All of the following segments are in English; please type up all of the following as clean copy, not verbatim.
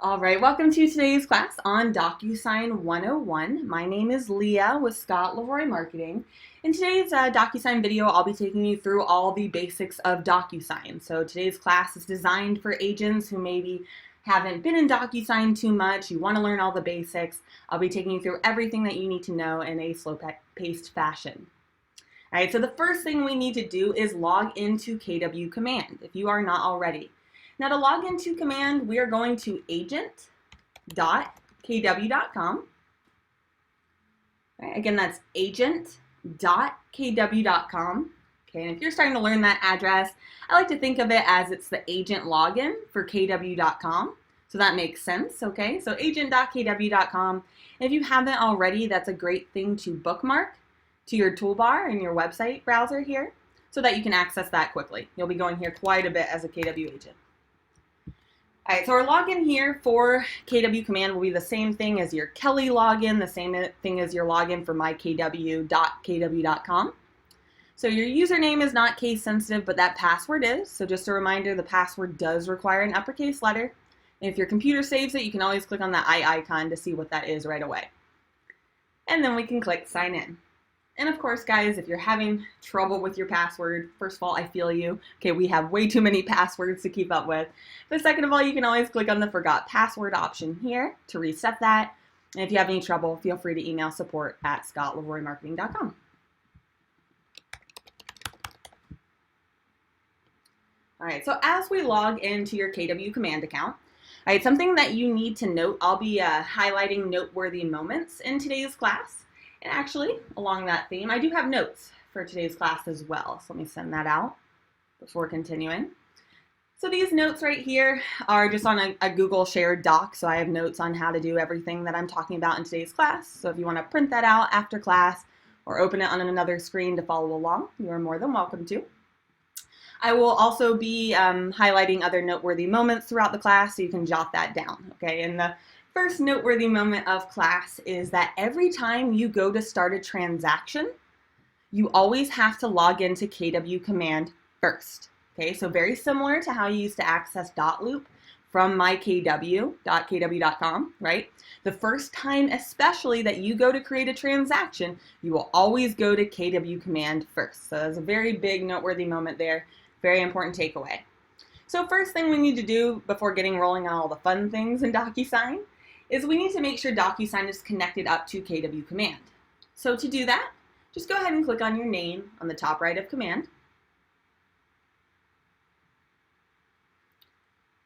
All right, welcome to today's class on DocuSign 101. My name is Leah with Scott Leroy Marketing. In today's DocuSign video, I'll be taking you through all the basics of DocuSign. So today's class is designed for agents who maybe haven't been in DocuSign too much, you want to learn all the basics. I'll be taking you through everything that you need to know in a slow-paced fashion. All right, so the first thing we need to do is log into KW Command if you are not already. Now to log into command, we are going to agent.kw.com. Right, again, that's agent.kw.com. Okay, and if you're starting to learn that address, I like to think of it as it's the agent login for kw.com. So that makes sense, okay? So agent.kw.com. And if you haven't already, that's a great thing to bookmark to your toolbar in your website browser here so that you can access that quickly. You'll be going here quite a bit as a KW agent. All right, so our login here for KW Command will be the same thing as your Kelly login, the same thing as your login for mykw.kw.com. So your username is not case sensitive, but that password is. So just a reminder, the password does require an uppercase letter. And if your computer saves it, you can always click on the I icon to see what that is right away. And then we can click sign in. And of course, guys, if you're having trouble with your password, first of all, I feel you. Okay, we have way too many passwords to keep up with. But second of all, you can always click on the forgot password option here to reset that. And if you have any trouble, feel free to email support@scottleroymarketing.com. All right, so as we log into your KW Command account, all right, something that you need to note, I'll be highlighting noteworthy moments in today's class. And actually, along that theme, I do have notes for today's class as well. So let me send that out before continuing. So these notes right here are just on a Google shared doc. So I have notes on how to do everything that I'm talking about in today's class. So if you want to print that out after class or open it on another screen to follow along, you are more than welcome to. I will also be highlighting other noteworthy moments throughout the class, so you can jot that down. Okay, and the first noteworthy moment of class is that every time you go to start a transaction, you always have to log into KW Command first. Okay, so very similar to how you used to access .loop from mykw.kw.com, right? The first time especially that you go to create a transaction, you will always go to KW Command first. So that's a very big noteworthy moment there, very important takeaway. So first thing we need to do before getting rolling on all the fun things in DocuSign is we need to make sure DocuSign is connected up to KW Command. So to do that, just go ahead and click on your name on the top right of Command.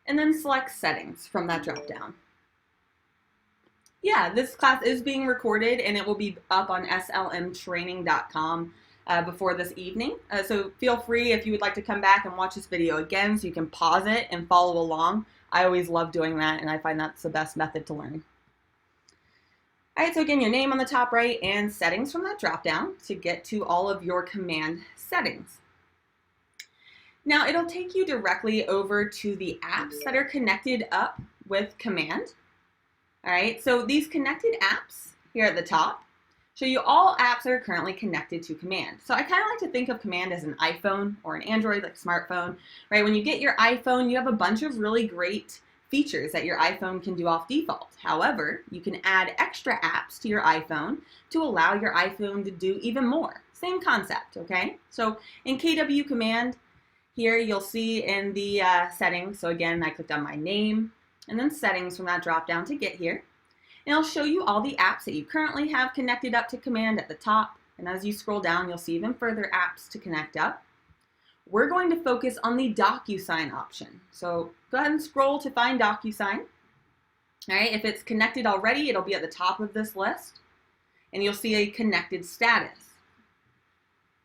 And then select Settings from that drop-down. Yeah, this class is being recorded and it will be up on slmtraining.com before this evening. So feel free if you would like to come back and watch this video again so you can pause it and follow along. I always love doing that, and I find that's the best method to learn. All right, so again, your name on the top right and settings from that drop-down to get to all of your command settings. Now, it'll take you directly over to the apps that are connected up with command. All right, so these connected apps here at the top show you all apps that are currently connected to command. So I kind of like to think of command as an iPhone or an Android, like smartphone, right? When you get your iPhone, you have a bunch of really great features that your iPhone can do off default. However, you can add extra apps to your iPhone to allow your iPhone to do even more. Same concept, okay? So in KW Command, here you'll see in the settings, so again, I clicked on my name and then settings from that drop down to get here. And it'll show you all the apps that you currently have connected up to command at the top. And as you scroll down, you'll see even further apps to connect up. We're going to focus on the DocuSign option. So go ahead and scroll to find DocuSign. All right, if it's connected already, it'll be at the top of this list. And you'll see a connected status.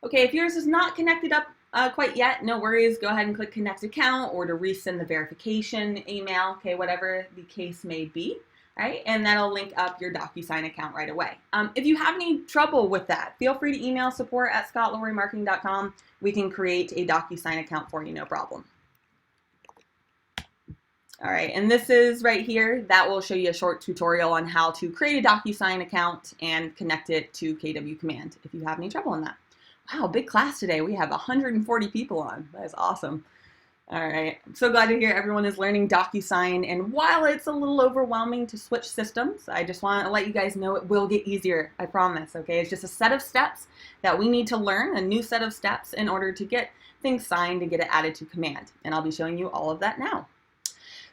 Okay, if yours is not connected up quite yet, no worries. Go ahead and click Connect Account or to resend the verification email, okay, whatever the case may be. Right, and that'll link up your DocuSign account right away. If you have any trouble with that, feel free to email support@scottleroymarketing.com. We can create a DocuSign account for you, no problem. All right, and this is right here. That will show you a short tutorial on how to create a DocuSign account and connect it to KW Command if you have any trouble in that. Wow, big class today. We have 140 people on. That is awesome. All right. I'm so glad to hear everyone is learning DocuSign. And while it's a little overwhelming to switch systems, I just want to let you guys know it will get easier. I promise. Okay. It's just a set of steps that we need to learn, a new set of steps in order to get things signed and get it added to command. And I'll be showing you all of that now.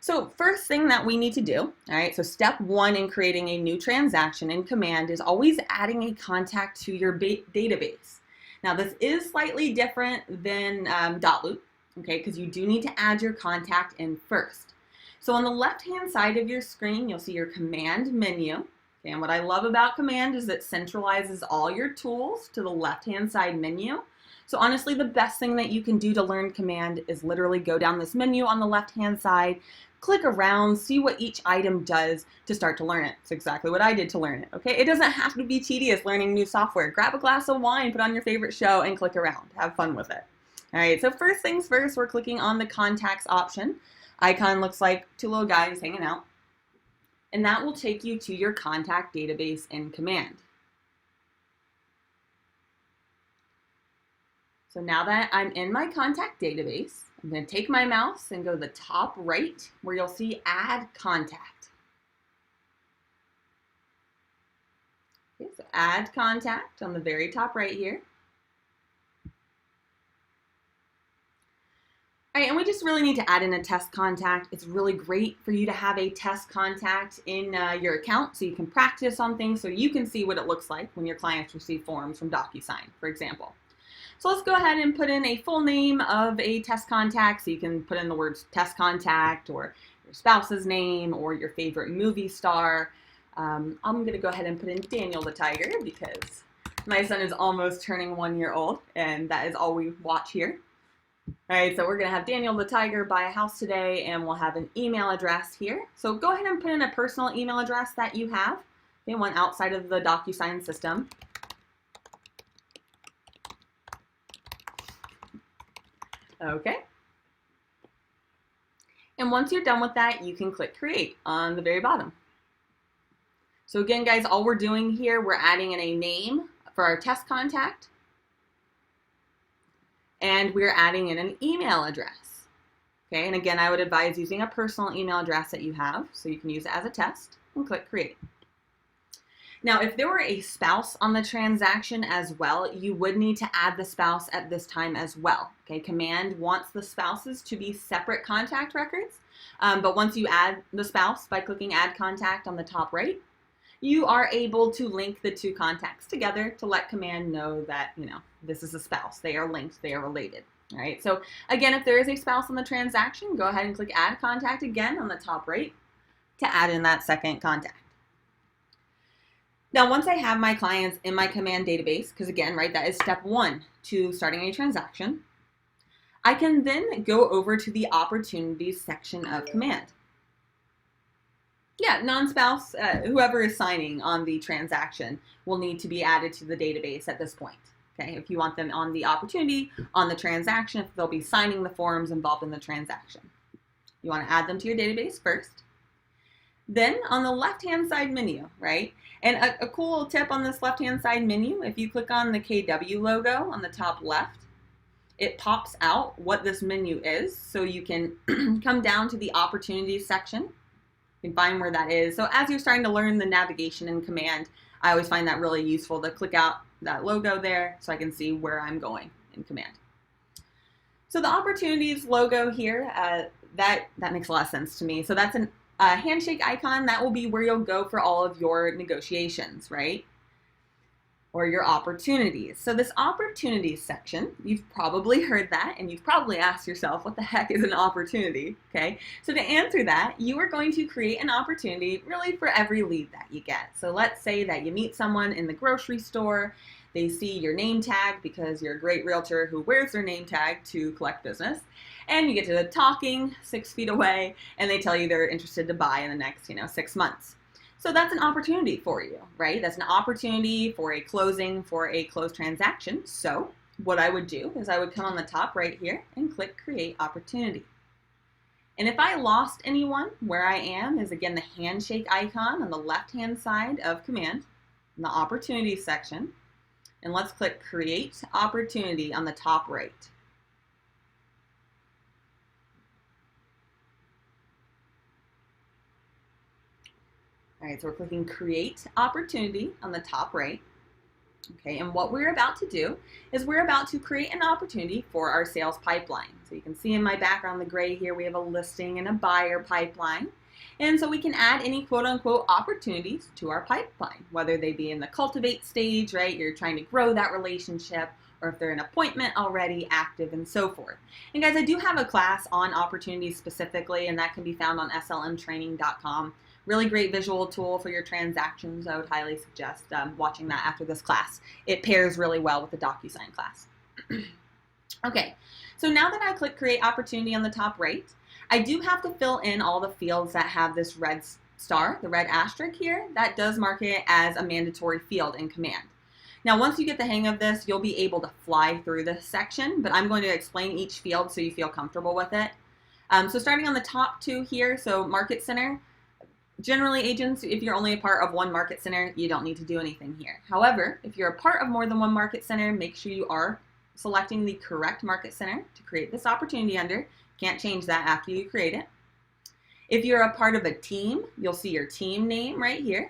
So first thing that we need to do, all right, so step one in creating a new transaction in command is always adding a contact to your database. Now this is slightly different than .loop, okay, because you do need to add your contact in first. So on the left-hand side of your screen, you'll see your command menu. Okay, and what I love about command is it centralizes all your tools to the left-hand side menu. So honestly, the best thing that you can do to learn command is literally go down this menu on the left-hand side, click around, see what each item does to start to learn it. It's exactly what I did to learn it, okay? It doesn't have to be tedious learning new software. Grab a glass of wine, put on your favorite show, and click around. Have fun with it. All right, so first things first, we're clicking on the contacts option. Icon looks like two little guys hanging out. And that will take you to your contact database in command. So now that I'm in my contact database, I'm going to take my mouse and go to the top right where you'll see Add Contact. Okay, so Add Contact on the very top right here. All right, and we just really need to add in a test contact. It's really great for you to have a test contact in your account so you can practice on things so you can see what it looks like when your clients receive forms from DocuSign, for example. So let's go ahead and put in a full name of a test contact. So you can put in the words test contact or your spouse's name or your favorite movie star. I'm going to go ahead and put in Daniel the Tiger because my son is almost turning 1 year old and that is all we watch here. All right, so we're going to have Daniel the Tiger buy a house today and we'll have an email address here. So go ahead and put in a personal email address that you have, okay, one outside of the DocuSign system. Okay. And once you're done with that, you can click Create on the very bottom. So again, guys, all we're doing here, we're adding in a name for our test contact. And we're adding in an email address. Okay, and again, I would advise using a personal email address that you have, so you can use it as a test, and click Create. Now, if there were a spouse on the transaction as well, you would need to add the spouse at this time as well. Okay, command wants the spouses to be separate contact records, but once you add the spouse by clicking Add Contact on the top right, you are able to link the two contacts together to let command know that, you know, this is a spouse. They are linked, they are related. All right, so again, if there is a spouse on the transaction, go ahead and click Add Contact again on the top right to add in that second contact. Now, once I have my clients in my command database, because again, right, that is step one to starting a transaction, I can then go over to the opportunities section of command. Yeah, non-spouse, whoever is signing on the transaction will need to be added to the database at this point. Okay, if you want them on the opportunity, on the transaction, if they'll be signing the forms involved in the transaction. You want to add them to your database first. Then on the left-hand side menu, right? And a cool tip on this left-hand side menu, if you click on the KW logo on the top left, it pops out what this menu is. So you can come down to the opportunities section. You can find where that is. So as you're starting to learn the navigation in command, I always find that really useful to click out that logo there so I can see where I'm going in command. So the opportunities logo here, that makes a lot of sense to me. So that's a handshake icon. That will be where you'll go for all of your negotiations, right? Or your opportunities. So this opportunities section, you've probably heard that and you've probably asked yourself, what the heck is an opportunity? Okay, so to answer that, you are going to create an opportunity really for every lead that you get. So let's say that you meet someone in the grocery store, they see your name tag because you're a great realtor who wears their name tag to collect business, and you get to the talking 6 feet away and they tell you they're interested to buy in the next 6 months. So that's an opportunity for you, right? That's an opportunity for a closing, for a closed transaction. So what I would do is I would come on the top right here and click Create Opportunity. And if I lost anyone, where I am is again the handshake icon on the left-hand side of command in the Opportunities section. And let's click Create Opportunity on the top right. All right, so we're clicking Create Opportunity on the top right. Okay, and what we're about to do is we're about to create an opportunity for our sales pipeline. So you can see in my background, the gray here, we have a listing and a buyer pipeline. And so we can add any quote unquote opportunities to our pipeline, whether they be in the cultivate stage, right? You're trying to grow that relationship, or if they're an appointment already active and so forth. And guys, I do have a class on opportunities specifically, and that can be found on slmtraining.com. Really great visual tool for your transactions. I would highly suggest watching that after this class. It pairs really well with the DocuSign class. Okay, so now that I click Create Opportunity on the top right, I do have to fill in all the fields that have this red star, the red asterisk here. That does mark it as a mandatory field in Command. Now, once you get the hang of this, you'll be able to fly through this section, but I'm going to explain each field so you feel comfortable with it. So starting on the top two here, so Market Center. Generally, agents, if you're only a part of one market center, you don't need to do anything here. However, if you're a part of more than one market center, make sure you are selecting the correct market center to create this opportunity under. Can't change that after you create it. If you're a part of a team, you'll see your team name right here.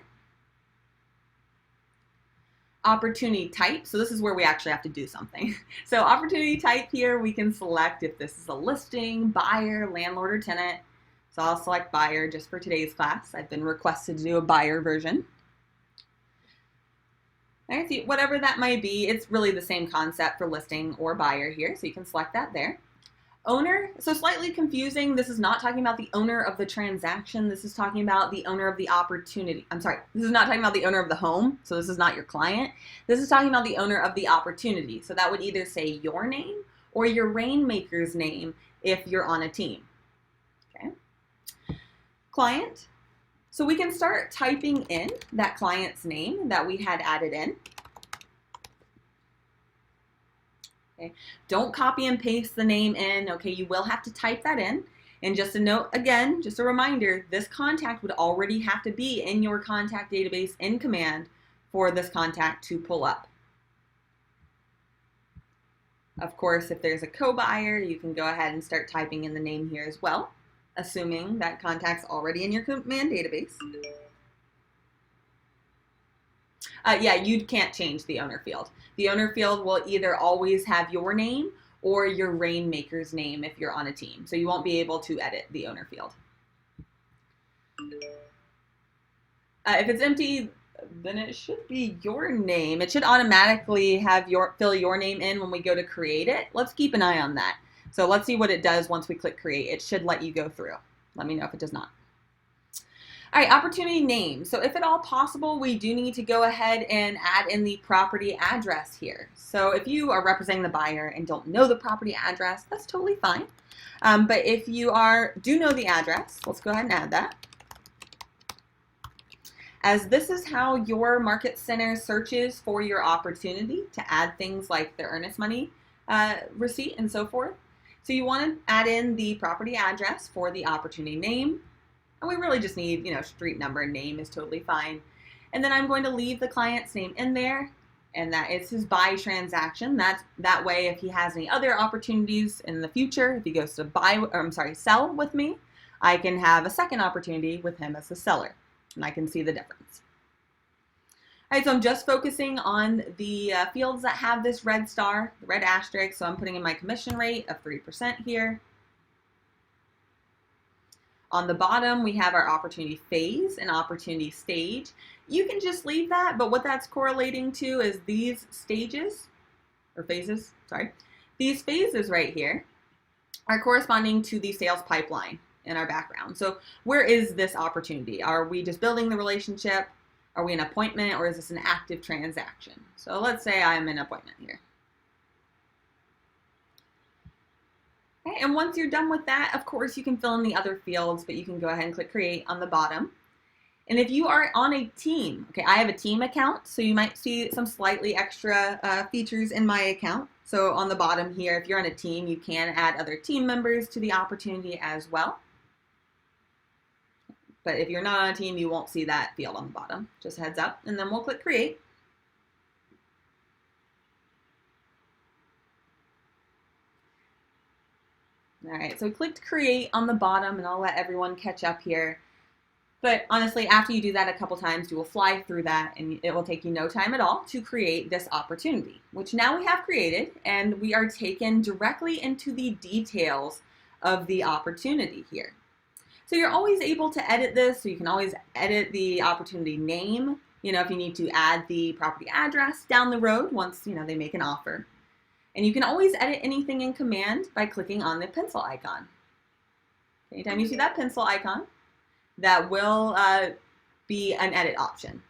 Opportunity type, so this is where we actually have to do something. So opportunity type here, we can select if this is a listing, buyer, landlord, or tenant. So I'll select buyer just for today's class. I've been requested to do a buyer version. All right, so whatever that might be, it's really the same concept for listing or buyer here, so you can select that there. Owner, so slightly confusing. This is not talking about the owner of the transaction. This is talking about the owner of the opportunity. I'm sorry, this is not talking about the owner of the home, so this is not your client. This is talking about the owner of the opportunity. So that would either say your name or your rainmaker's name if you're on a team. Okay. Client, so we can start typing in that client's name that we had added in. Okay. Don't copy and paste the name in. Okay, you will have to type that in. And just a note, again, just a reminder, this contact would already have to be in your contact database in Command for this contact to pull up. Of course, if there's a co-buyer, you can go ahead and start typing in the name here as well, assuming that contact's already in your Command database. Yeah, you can't change the owner field. The owner field will either always have your name or your rainmaker's name if you're on a team. So you won't be able to edit the owner field. If it's empty, then it should be your name. It should automatically have fill your name in when we go to create it. Let's keep an eye on that. So let's see what it does once we click create. It should let you go through. Let me know if it does not. All right, opportunity name. So if at all possible, we do need to go ahead and add in the property address here. So if you are representing the buyer and don't know the property address, that's totally fine. But if you do know the address, let's go ahead and add that. As this is how your market center searches for your opportunity to add things like the earnest money receipt and so forth. So you want to add in the property address for the opportunity name. And we really just need, street number and name is totally fine. And then I'm going to leave the client's name in there, and that is his buy transaction. That way, if he has any other opportunities in the future, if he goes to sell with me, I can have a second opportunity with him as the seller, and I can see the difference. All right, so I'm just focusing on the fields that have this red star, the red asterisk. So I'm putting in my commission rate of 3% here. On the bottom, we have our opportunity phase and opportunity stage. You can just leave that, but what that's correlating to is these stages, or phases, sorry. These phases right here are corresponding to the sales pipeline in our background. So where is this opportunity? Are we just building the relationship? Are we an appointment, or is this an active transaction? So let's say I'm an appointment here. Okay, and once you're done with that, of course, you can fill in the other fields, but you can go ahead and click create on the bottom. And if you are on a team, okay, I have a team account, so you might see some slightly extra features in my account. So on the bottom here, if you're on a team, you can add other team members to the opportunity as well. But if you're not on a team, you won't see that field on the bottom. Just heads up, and then we'll click create. All right, so we clicked create on the bottom, and I'll let everyone catch up here. But honestly, after you do that a couple times, you will fly through that and it will take you no time at all to create this opportunity, which now we have created, and we are taken directly into the details of the opportunity here. So you're always able to edit this, so you can always edit the opportunity name, if you need to add the property address down the road once, they make an offer. And you can always edit anything in command by clicking on the pencil icon. Anytime you see that pencil icon, that will be an edit option.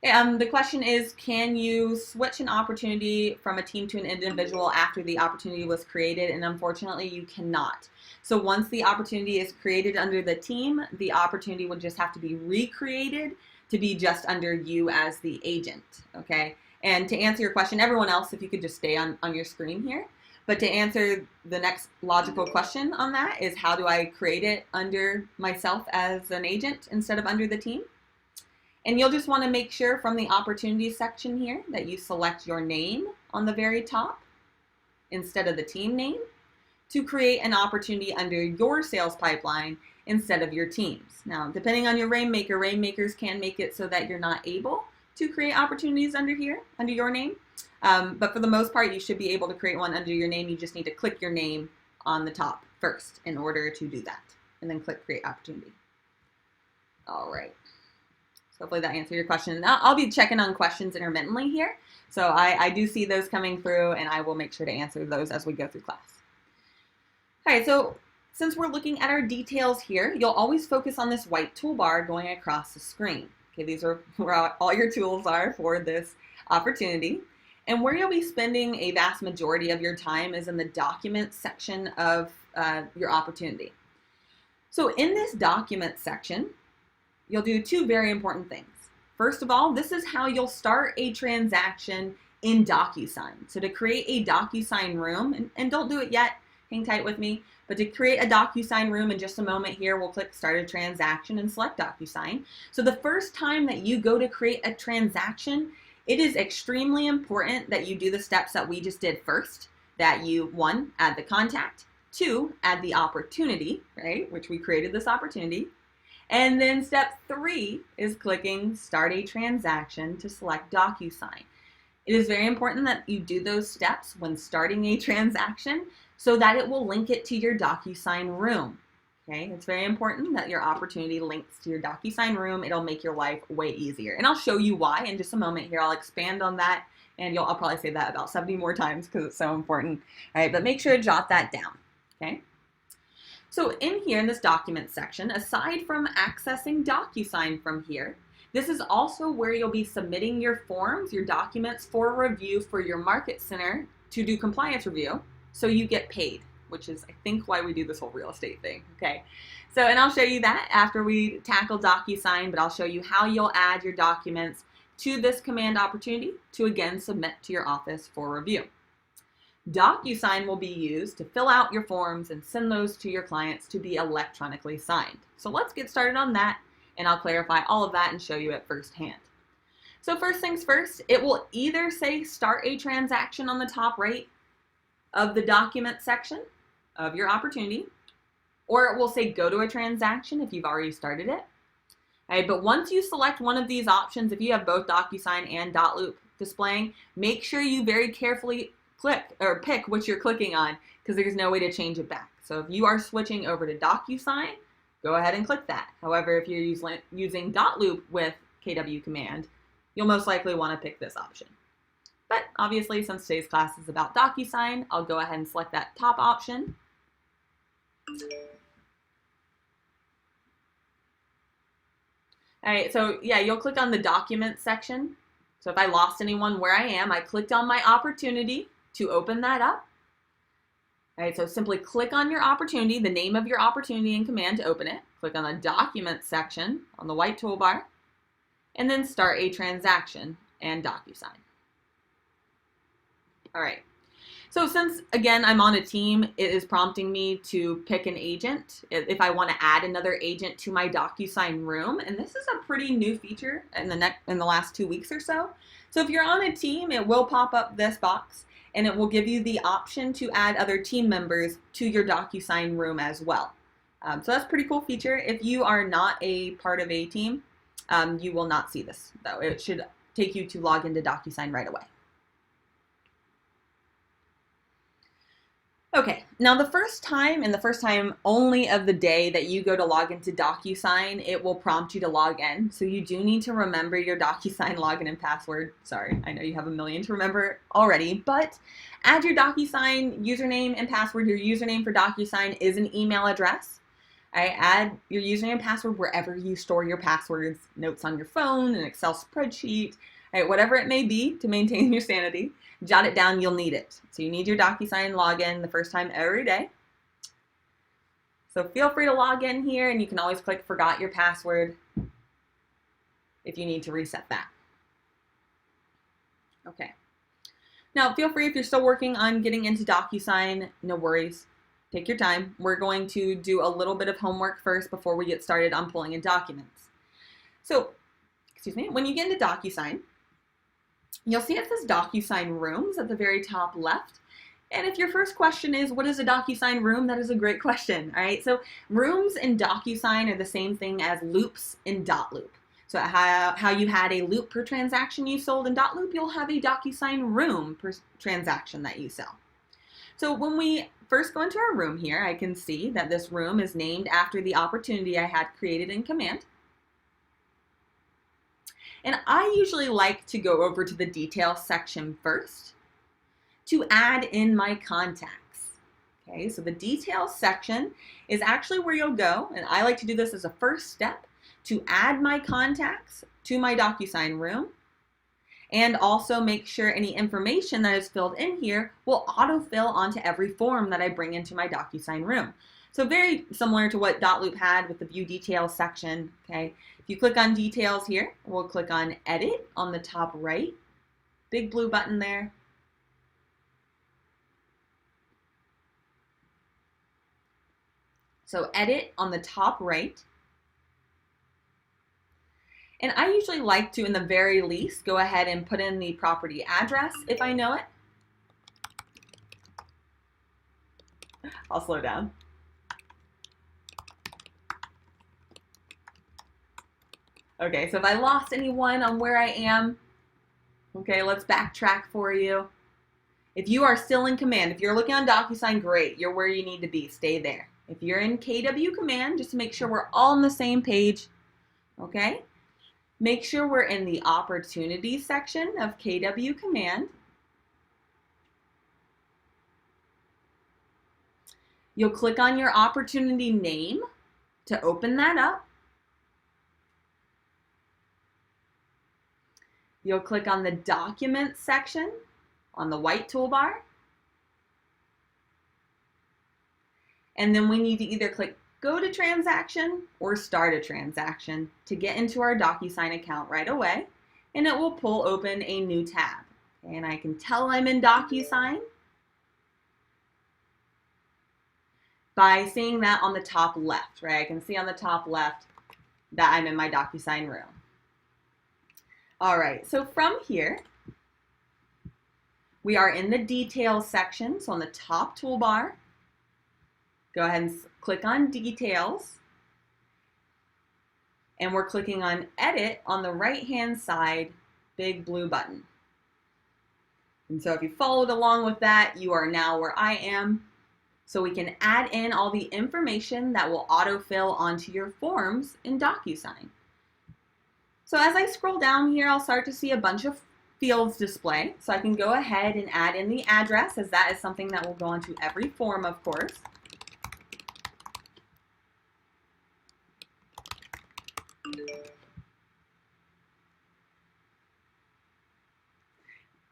The question is, can you switch an opportunity from a team to an individual after the opportunity was created? And unfortunately, you cannot. So once the opportunity is created under the team, the opportunity would just have to be recreated to be just under you as the agent, okay? And to answer your question, everyone else, if you could just stay on your screen here. But to answer the next logical question on that is, how do I create it under myself as an agent instead of under the team? And you'll just want to make sure from the opportunity section here that you select your name on the very top instead of the team name to create an opportunity under your sales pipeline instead of your team's. Now, depending on your rainmaker, rainmakers can make it so that you're not able to create opportunities under here, under your name. But for the most part, you should be able to create one under your name. You just need to click your name on the top first in order to do that, and then click create opportunity. All right. So hopefully that answered your question. I'll be checking on questions intermittently here. So I do see those coming through, and I will make sure to answer those as we go through class. All right, so since we're looking at our details here, you'll always focus on this white toolbar going across the screen. Okay, these are where all your tools are for this opportunity. And where you'll be spending a vast majority of your time is in the document section of your opportunity. So in this document section, you'll do two very important things. First of all, this is how you'll start a transaction in DocuSign. So to create a DocuSign room, and don't do it yet, hang tight with me, but to create a DocuSign room in just a moment here, we'll click Start a Transaction and select DocuSign. So the first time that you go to create a transaction, it is extremely important that you do the steps that we just did first, that you, 1, add the contact, 2, add the opportunity, right, which we created this opportunity, and then step 3 is clicking Start a Transaction to select DocuSign. It is very important that you do those steps when starting a transaction so that it will link it to your DocuSign room. Okay, it's very important that your opportunity links to your DocuSign room. It'll make your life way easier. And I'll show you why in just a moment here. I'll expand on that, and I'll probably say that about 70 more times because it's so important. All right, but make sure to jot that down, okay? So in here in this document section, aside from accessing DocuSign from here, this is also where you'll be submitting your forms, your documents for review for your Market Center to do compliance review, so you get paid, which is, I think, why we do this whole real estate thing, okay? So, and I'll show you that after we tackle DocuSign, but I'll show you how you'll add your documents to this command opportunity to, again, submit to your office for review. DocuSign will be used to fill out your forms and send those to your clients to be electronically signed. So let's get started on that, and I'll clarify all of that and show you it firsthand. So first things first, it will either say Start a Transaction on the top right of the document section of your opportunity, or it will say Go to a Transaction if you've already started it. All right, but once you select one of these options, if you have both DocuSign and Dotloop displaying, make sure you very carefully click or pick what you're clicking on, because there's no way to change it back. So if you are switching over to DocuSign, go ahead and click that. However, if you're using Dotloop with KW command, you'll most likely want to pick this option. But obviously, since today's class is about DocuSign, I'll go ahead and select that top option. All right, so yeah, you'll click on the document section. So if I lost anyone where I am, I clicked on my opportunity to open that up. All right, so simply click on your opportunity, the name of your opportunity in command to open it. Click on the document section on the white toolbar, and then Start a Transaction and DocuSign. All right, so since, again, I'm on a team, it is prompting me to pick an agent if I want to add another agent to my DocuSign room. And this is a pretty new feature in the last 2 weeks or so. So if you're on a team, it will pop up this box, and it will give you the option to add other team members to your DocuSign room as well. So that's a pretty cool feature. If you are not a part of a team, you will not see this, though. It should take you to log into DocuSign right away. Okay, now the first time and the first time only of the day that you go to log into DocuSign, it will prompt you to log in. So you do need to remember your DocuSign login and password. Sorry, I know you have a million to remember already, but add your DocuSign username and password. Your username for DocuSign is an email address. Add your username and password wherever you store your passwords, notes on your phone, an Excel spreadsheet, whatever it may be to maintain your sanity. Jot it down, you'll need it. So you need your DocuSign login the first time every day. So feel free to log in here, and you can always click forgot your password if you need to reset that. Okay. Now feel free, if you're still working on getting into DocuSign, no worries. Take your time. We're going to do a little bit of homework first before we get started on pulling in documents. So, when you get into DocuSign, you'll see it says DocuSign Rooms at the very top left. And if your first question is, what is a DocuSign room? That is a great question, all right? So rooms in DocuSign are the same thing as loops in dotloop. So how you had a loop per transaction you sold in dotloop, you'll have a DocuSign room per transaction that you sell. So when we first go into our room here, I can see that this room is named after the opportunity I had created in Command. And I usually like to go over to the details section first to add in my contacts. Okay, so the details section is actually where you'll go, and I like to do this as a first step to add my contacts to my DocuSign room, and also make sure any information that is filled in here will autofill onto every form that I bring into my DocuSign room. So very similar to what dotloop had with the view details section. Okay, if you click on details here, we'll click on edit on the top right, big blue button there. So edit on the top right. And I usually like to, in the very least, go ahead and put in the property address if I know it. I'll slow down. Okay, so if I lost anyone on where I am, okay, let's backtrack for you. If you are still in Command, if you're looking on DocuSign, great, you're where you need to be, stay there. If you're in KW Command, just to make sure we're all on the same page, okay, make sure we're in the Opportunities section of KW Command. You'll click on your opportunity name to open that up. You'll click on the Documents section on the white toolbar. And then we need to either click Go to Transaction or Start a Transaction to get into our DocuSign account right away. And it will pull open a new tab. And I can tell I'm in DocuSign by seeing that on the top left, right? I can see on the top left that I'm in my DocuSign room. All right, so from here, we are in the Details section. So on the top toolbar, go ahead and click on Details. And we're clicking on Edit on the right-hand side, big blue button. And so if you followed along with that, you are now where I am. So we can add in all the information that will autofill onto your forms in DocuSign. So as I scroll down here, I'll start to see a bunch of fields display. So I can go ahead and add in the address, as that is something that will go onto every form, of course.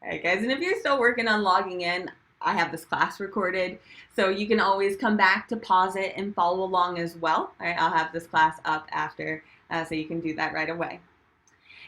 All right, guys, and if you're still working on logging in, I have this class recorded, so you can always come back to pause it and follow along as well. All right, I'll have this class up after, so you can do that right away.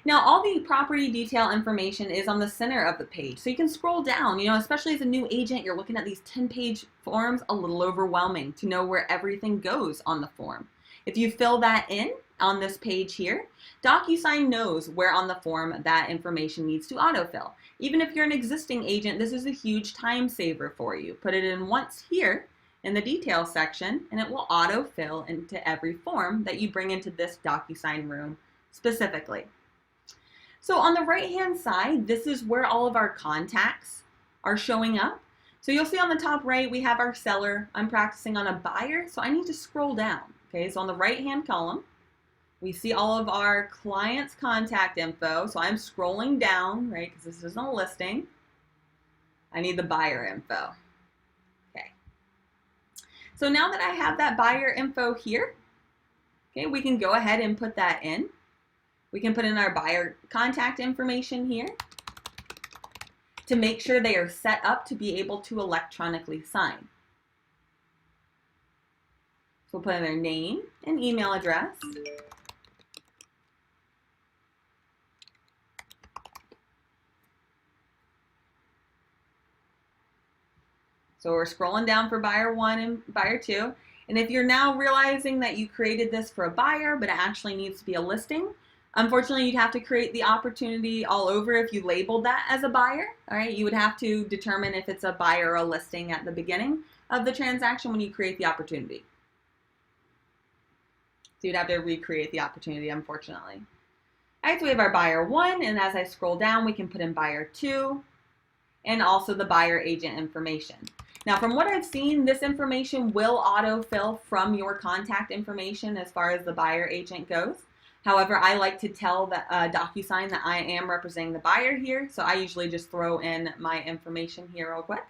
Now, all the property detail information is on the center of the page, so you can scroll down. You know, especially as a new agent, you're looking at these 10-page forms, a little overwhelming to know where everything goes on the form. If you fill that in on this page here, DocuSign knows where on the form that information needs to autofill. Even if you're an existing agent, this is a huge time saver for you. Put it in once here, in the details section, and it will auto-fill into every form that you bring into this DocuSign room specifically. So on the right-hand side, this is where all of our contacts are showing up. So you'll see on the top right, we have our seller. I'm practicing on a buyer, so I need to scroll down. Okay, so on the right-hand column, we see all of our client's contact info. So I'm scrolling down, right, because this isn't a listing. I need the buyer info. Okay. So now that I have that buyer info here, okay, we can go ahead and put that in. We can put in our buyer contact information here to make sure they are set up to be able to electronically sign. So we'll put in their name and email address. So we're scrolling down for buyer 1 and buyer 2. And if you're now realizing that you created this for a buyer, but it actually needs to be a listing, unfortunately, you'd have to create the opportunity all over if you labeled that as a buyer. All right, you would have to determine if it's a buyer or a listing at the beginning of the transaction when you create the opportunity. So you'd have to recreate the opportunity, unfortunately. All right, so we have our buyer 1, and as I scroll down, we can put in buyer 2 and also the buyer agent information. Now, from what I've seen, this information will autofill from your contact information as far as the buyer agent goes. However, I like to tell the DocuSign that I am representing the buyer here, so I usually just throw in my information here real quick.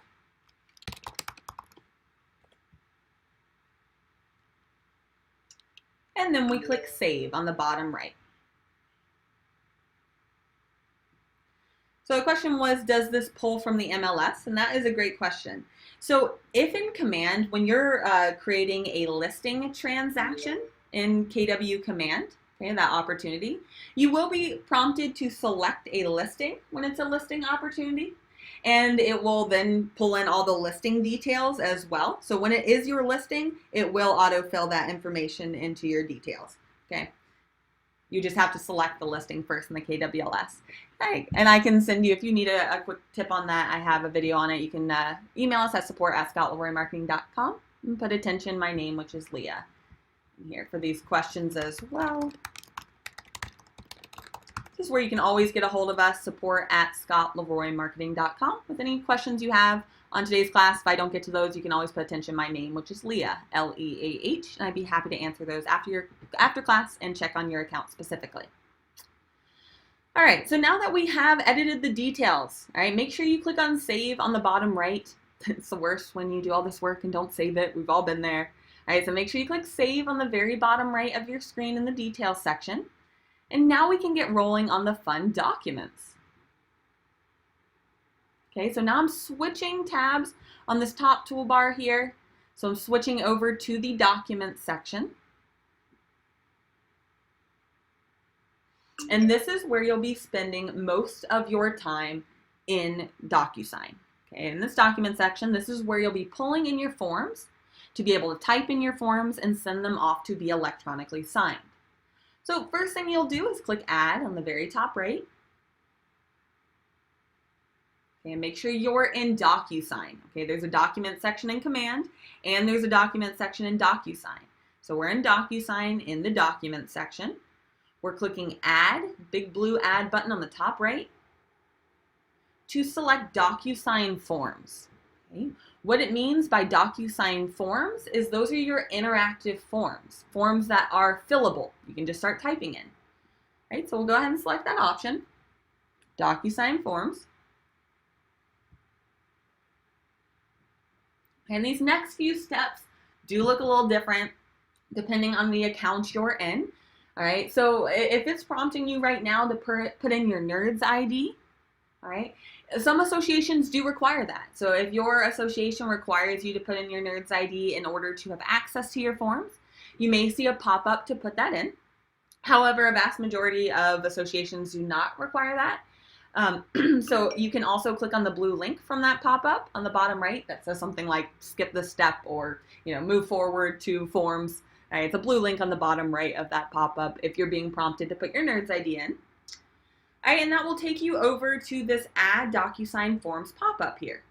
And then we click Save on the bottom right. So the question was, does this pull from the MLS? And that is a great question. So if in Command, when you're creating a listing transaction in KW Command, okay, that opportunity, you will be prompted to select a listing when it's a listing opportunity, and it will then pull in all the listing details as well. So when it is your listing, it will autofill that information into your details, okay? You just have to select the listing first in the KWLS. Okay. And I can send you, if you need a quick tip on that, I have a video on it. You can email us at support@scottleroymarketing.com and put attention my name, which is Leah, here for these questions as well. This is where you can always get a hold of us, support@scottleroymarketing.com, with any questions you have on today's class. If I don't get to those, you can always put attention my name, which is Leah, L-E-A-H, and I'd be happy to answer those after class and check on your account specifically. All right, so now that we have edited the details, all right, make sure you click on Save on the bottom right. It's the worst when you do all this work and don't save it. We've all been there. All right, so make sure you click Save on the very bottom right of your screen in the Details section. And now we can get rolling on the fun documents. Okay, so now I'm switching tabs on this top toolbar here. So I'm switching over to the Documents section. And this is where you'll be spending most of your time in DocuSign. Okay, in this document section, this is where you'll be pulling in your forms to be able to type in your forms and send them off to be electronically signed. So first thing you'll do is click Add on the very top right. Okay, and make sure you're in DocuSign. Okay, there's a document section in Command, and there's a document section in DocuSign. So we're in DocuSign in the document section. We're clicking Add, big blue Add button on the top right, to select DocuSign Forms. Okay. What it means by DocuSign Forms is those are your interactive forms, forms that are fillable. You can just start typing in. Right, so we'll go ahead and select that option, DocuSign Forms. And these next few steps do look a little different depending on the account you're in. All right, so if it's prompting you right now to put in your NERDS ID, all right, some associations do require that. So if your association requires you to put in your NERDS ID in order to have access to your forms, you may see a pop-up to put that in. However, a vast majority of associations do not require that. So you can also click on the blue link from that pop-up on the bottom right that says something like skip this step or move forward to forms. All right, it's a blue link on the bottom right of that pop-up if you're being prompted to put your NERDS ID in. All right, and that will take you over to this Add DocuSign Forms pop-up here.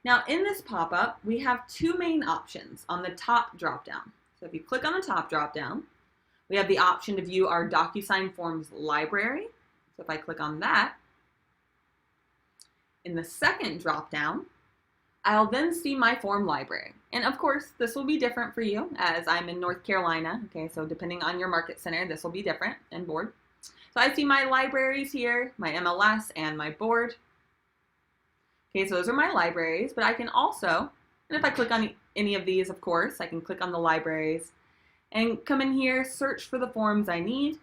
Now in this pop-up, we have two main options on the top drop-down. So if you click on the top drop-down, we have the option to view our DocuSign Forms library. So if I click on that, in the second drop-down, I'll then see my form library. And of course, this will be different for you as I'm in North Carolina. Okay, so depending on your market center, this will be different and board. So I see my libraries here, my MLS and my board. Okay, so those are my libraries, but I can also, and if I click on any of these, of course, I can click on the libraries and come in here, search for the forms I need,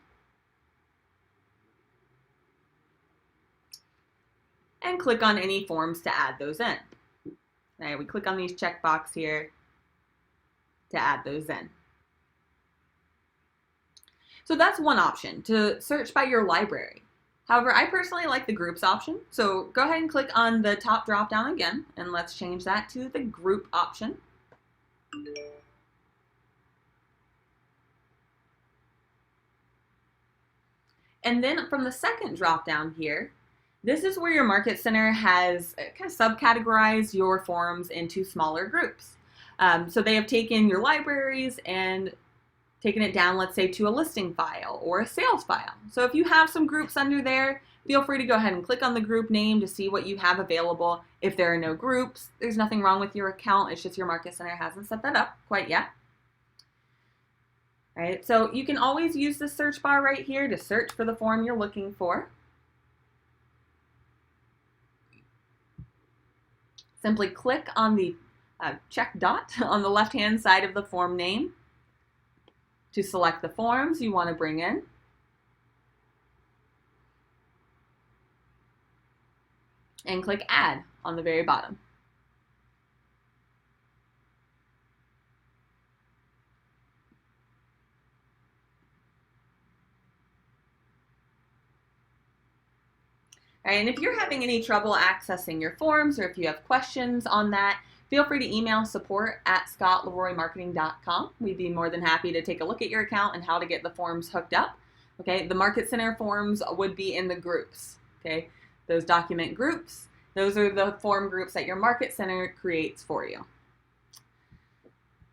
and click on any forms to add those in. All right, we click on these checkbox here to add those in. So that's one option, to search by your library. However, I personally like the groups option. So go ahead and click on the top drop down again, and let's change that to the group option. And then from the second drop down here, this is where your market center has kind of subcategorized your forms into smaller groups. So they have taken your libraries and taken it down, let's say, to a listing file or a sales file. So if you have some groups under there, feel free to go ahead and click on the group name to see what you have available. If there are no groups, there's nothing wrong with your account. It's just your market center hasn't set that up quite yet. All right, so you can always use the search bar right here to search for the form you're looking for. Simply click on the check dot on the left-hand side of the form name to select the forms you want to bring in. And click Add on the very bottom. All right, and if you're having any trouble accessing your forms or if you have questions on that, feel free to email support@scottleroymarketing.com. We'd be more than happy to take a look at your account and how to get the forms hooked up. Okay, the Market Center forms would be in the groups. Okay, those document groups, those are the form groups that your Market Center creates for you.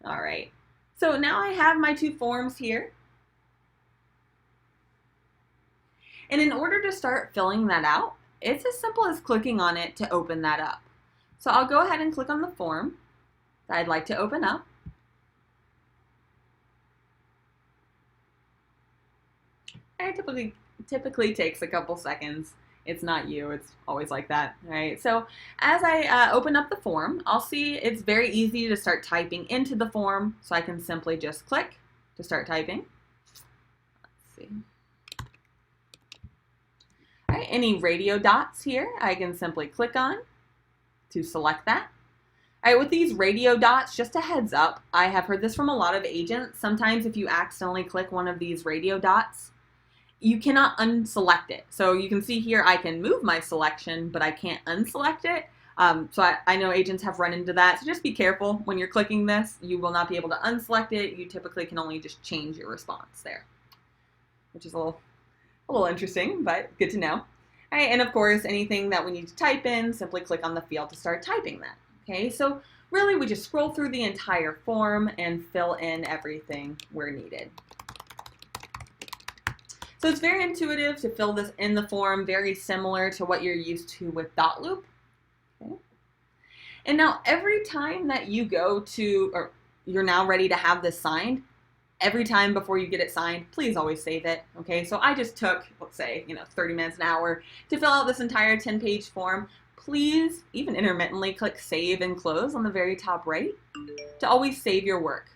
All right, so now I have my two forms here. And in order to start filling that out, it's as simple as clicking on it to open that up. So I'll go ahead and click on the form that I'd like to open up. And it typically takes a couple seconds. It's not you, it's always like that, right? So as I open up the form, I'll see it's very easy to start typing into the form, so I can simply just click to start typing. Let's see. All right, any radio dots here, I can simply click on to select that. All right, with these radio dots, just a heads up, I have heard this from a lot of agents. Sometimes if you accidentally click one of these radio dots, you cannot unselect it. So you can see here I can move my selection, but I can't unselect it. So I know agents have run into that. So just be careful when you're clicking this. You will not be able to unselect it. You typically can only just change your response there, which is a little interesting, but good to know. All right, and of course, anything that we need to type in, simply click on the field to start typing that. Okay, so really we just scroll through the entire form and fill in everything where needed. So it's very intuitive to fill this in the form, very similar to what you're used to with dotloop. Okay. And now every time that you go to, or you're now ready to have this signed, every time before you get it signed, please always save it. Okay, so I just took, let's say, 30 minutes, an hour to fill out this entire 10-page form. Please, even intermittently, click save and close on the very top right to always save your work.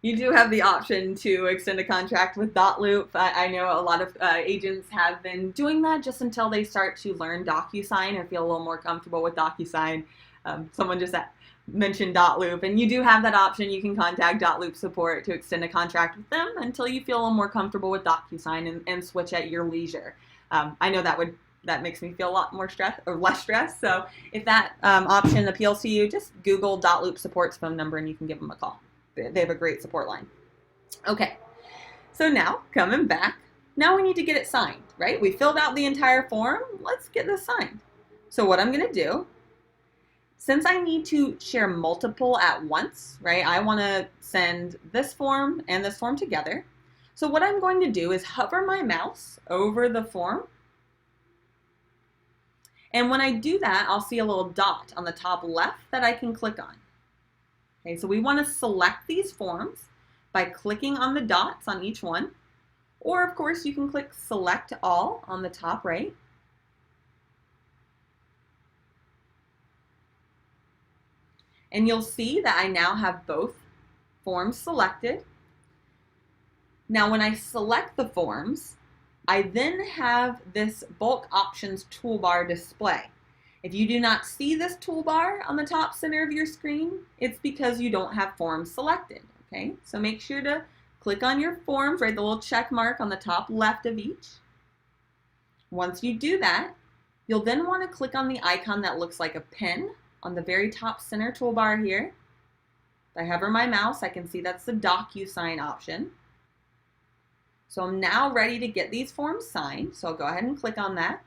You do have the option to extend a contract with dotloop. I know a lot of agents have been doing that just until they start to learn DocuSign or feel a little more comfortable with DocuSign. Someone just mentioned dotloop, and you do have that option. You can contact dotloop support to extend a contract with them until you feel a little more comfortable with DocuSign and switch at your leisure. I know that makes me feel a lot more stress or less stress. So if that option appeals to you, just Google dotloop support's phone number and you can give them a call. They have a great support line. Okay, so now coming back, Now we need to get it signed, right? We filled out the entire form. Let's get this signed. So what I'm going to do, since I need to share multiple at once, right? I want to send this form and this form together. So what I'm going to do is hover my mouse over the form. And when I do that, I'll see a little dot on the top left that I can click on. Okay, so we want to select these forms by clicking on the dots on each one. Or of course you can click select all on the top right. And you'll see that I now have both forms selected. Now when I select the forms, I then have this bulk options toolbar display. If you do not see this toolbar on the top center of your screen, it's because you don't have forms selected. Okay, so make sure to click on your forms, right, the little check mark on the top left of each. Once you do that, you'll then want to click on the icon that looks like a pen on the very top center toolbar here. If I hover my mouse, I can see that's the DocuSign option. So I'm now ready to get these forms signed. So I'll go ahead and click on that.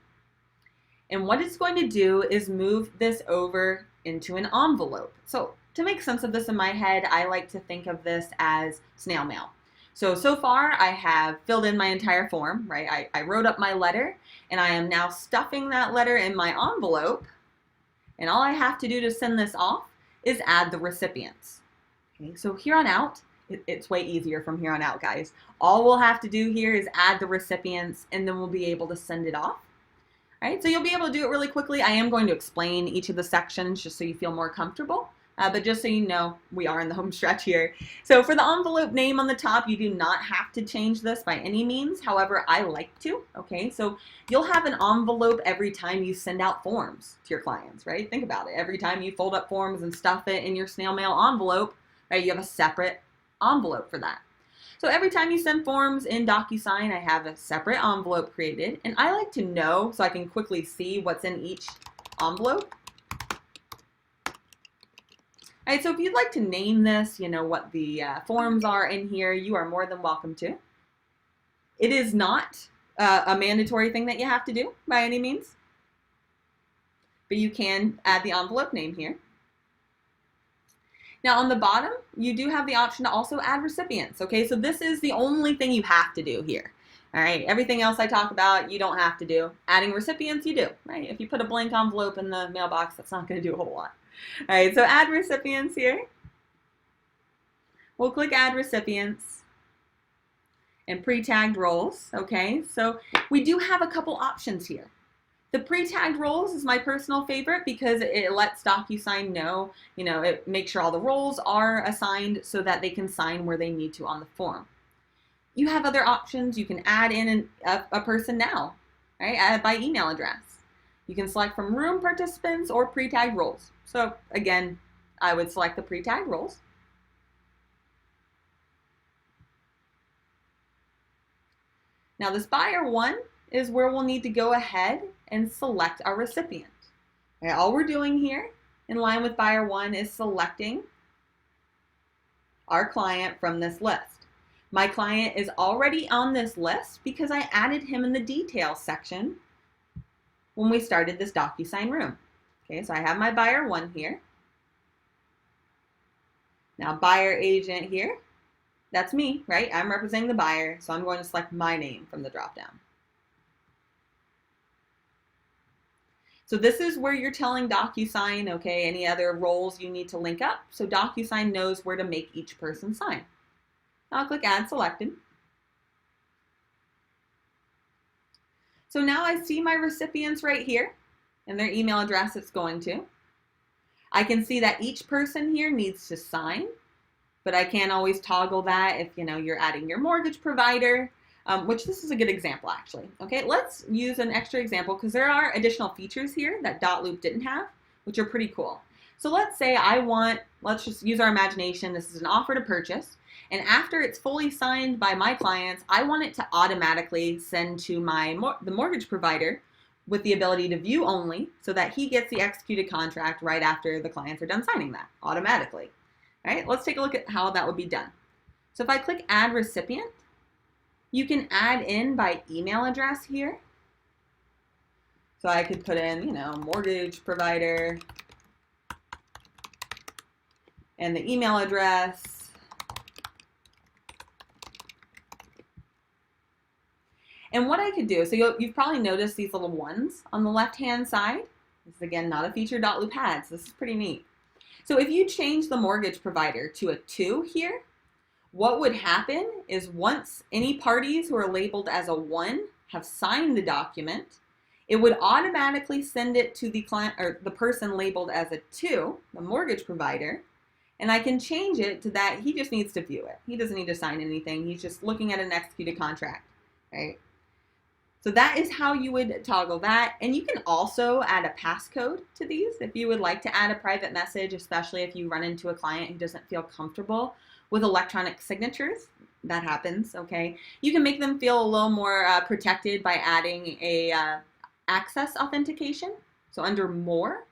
And what it's going to do is move this over into an envelope. So to make sense of this in my head, I like to think of this as snail mail. So far I have filled in my entire form, right? I wrote up my letter and I am now stuffing that letter in my envelope. And all I have to do to send this off is add the recipients. Okay, so here on out, it's way easier from here on out, guys. All we'll have to do here is add the recipients and then we'll be able to send it off. All right, so you'll be able to do it really quickly. I am going to explain each of the sections just so you feel more comfortable. But just so you know, we are in the home stretch here. So for the envelope name on the top, you do not have to change this by any means. However, I like to, okay? So you'll have an envelope every time you send out forms to your clients, right? Think about it. Every time you fold up forms and stuff it in your snail mail envelope, right, you have a separate envelope for that. So every time you send forms in DocuSign, I have a separate envelope created. And I like to know so I can quickly see what's in each envelope. All right, so if you'd like to name this, you know, what the forms are in here, you are more than welcome to. It is not a mandatory thing that you have to do by any means, but you can add the envelope name here. Now on the bottom, you do have the option to also add recipients, okay? So this is the only thing you have to do here. All right, everything else I talk about, you don't have to do. Adding recipients, you do, right? If you put a blank envelope in the mailbox, that's not gonna do a whole lot. All right, so add recipients here. We'll click add recipients and pre-tagged roles, okay? So we do have a couple options here. The pre-tagged roles is my personal favorite because it lets DocuSign know, you know, it makes sure all the roles are assigned so that they can sign where they need to on the form. You have other options. You can add in a person now, right? Add by email address. You can select from room participants or pre-tagged roles. So again, I would select the pre-tagged roles. Now this buyer one is where we'll need to go ahead and select our recipient. Okay, all we're doing here in line with buyer one is selecting our client from this list. My client is already on this list because I added him in the details section when we started this DocuSign room. Okay, so I have my buyer one here. Now buyer agent here, that's me, right? I'm representing the buyer, so I'm going to select my name from the dropdown. So this is where you're telling DocuSign, okay, any other roles you need to link up, so DocuSign knows where to make each person sign. I'll click Add Selected. So now I see my recipients right here and their email address it's going to. I can see that each person here needs to sign, but I can't always toggle that if you're adding your mortgage provider, which this is a good example actually. Okay, let's use an extra example because there are additional features here that dotloop didn't have, which are pretty cool. So let's say let's just use our imagination. This is an offer to purchase. And after it's fully signed by my clients, I want it to automatically send to the mortgage provider with the ability to view only so that he gets the executed contract right after the clients are done signing that automatically. All right, let's take a look at how that would be done. So if I click Add Recipient, You can add in by email address here. So I could put in, mortgage provider and the email address. And what I could do, so you've probably noticed these little ones on the left-hand side. This is, again, not a feature.loop had, so this is pretty neat. So if you change the mortgage provider to a 2 here, what would happen is once any parties who are labeled as a 1 have signed the document, it would automatically send it to the client or the person labeled as a 2, the mortgage provider, and I can change it to that he just needs to view it. He doesn't need to sign anything. He's just looking at an executed contract, right? So that is how you would toggle that. And you can also add a passcode to these if you would like to add a private message, especially if you run into a client who doesn't feel comfortable with electronic signatures. That happens, okay? You can make them feel a little more protected by adding a access authentication. So under more,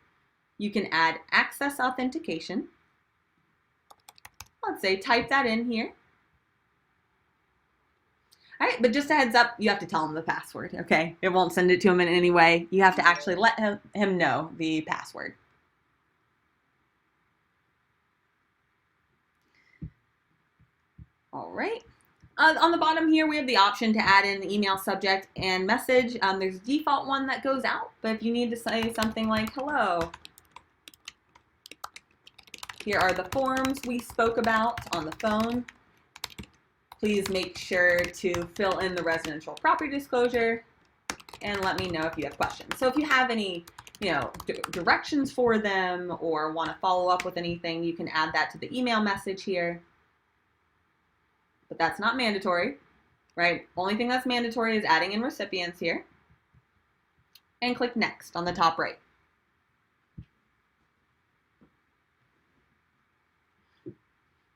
you can add access authentication. Let's say type that in here. All right, but just a heads up, you have to tell him the password, okay? It won't send it to him in any way. You have to actually let him know the password. All right. On the bottom here, we have the option to add in the email subject and message. There's a default one that goes out, but if you need to say something like, hello, here are the forms we spoke about on the phone. Please make sure to fill in the residential property disclosure and let me know if you have questions. So if you have any, directions for them or want to follow up with anything, you can add that to the email message here. But that's not mandatory, right? Only thing that's mandatory is adding in recipients here. And click next on the top right.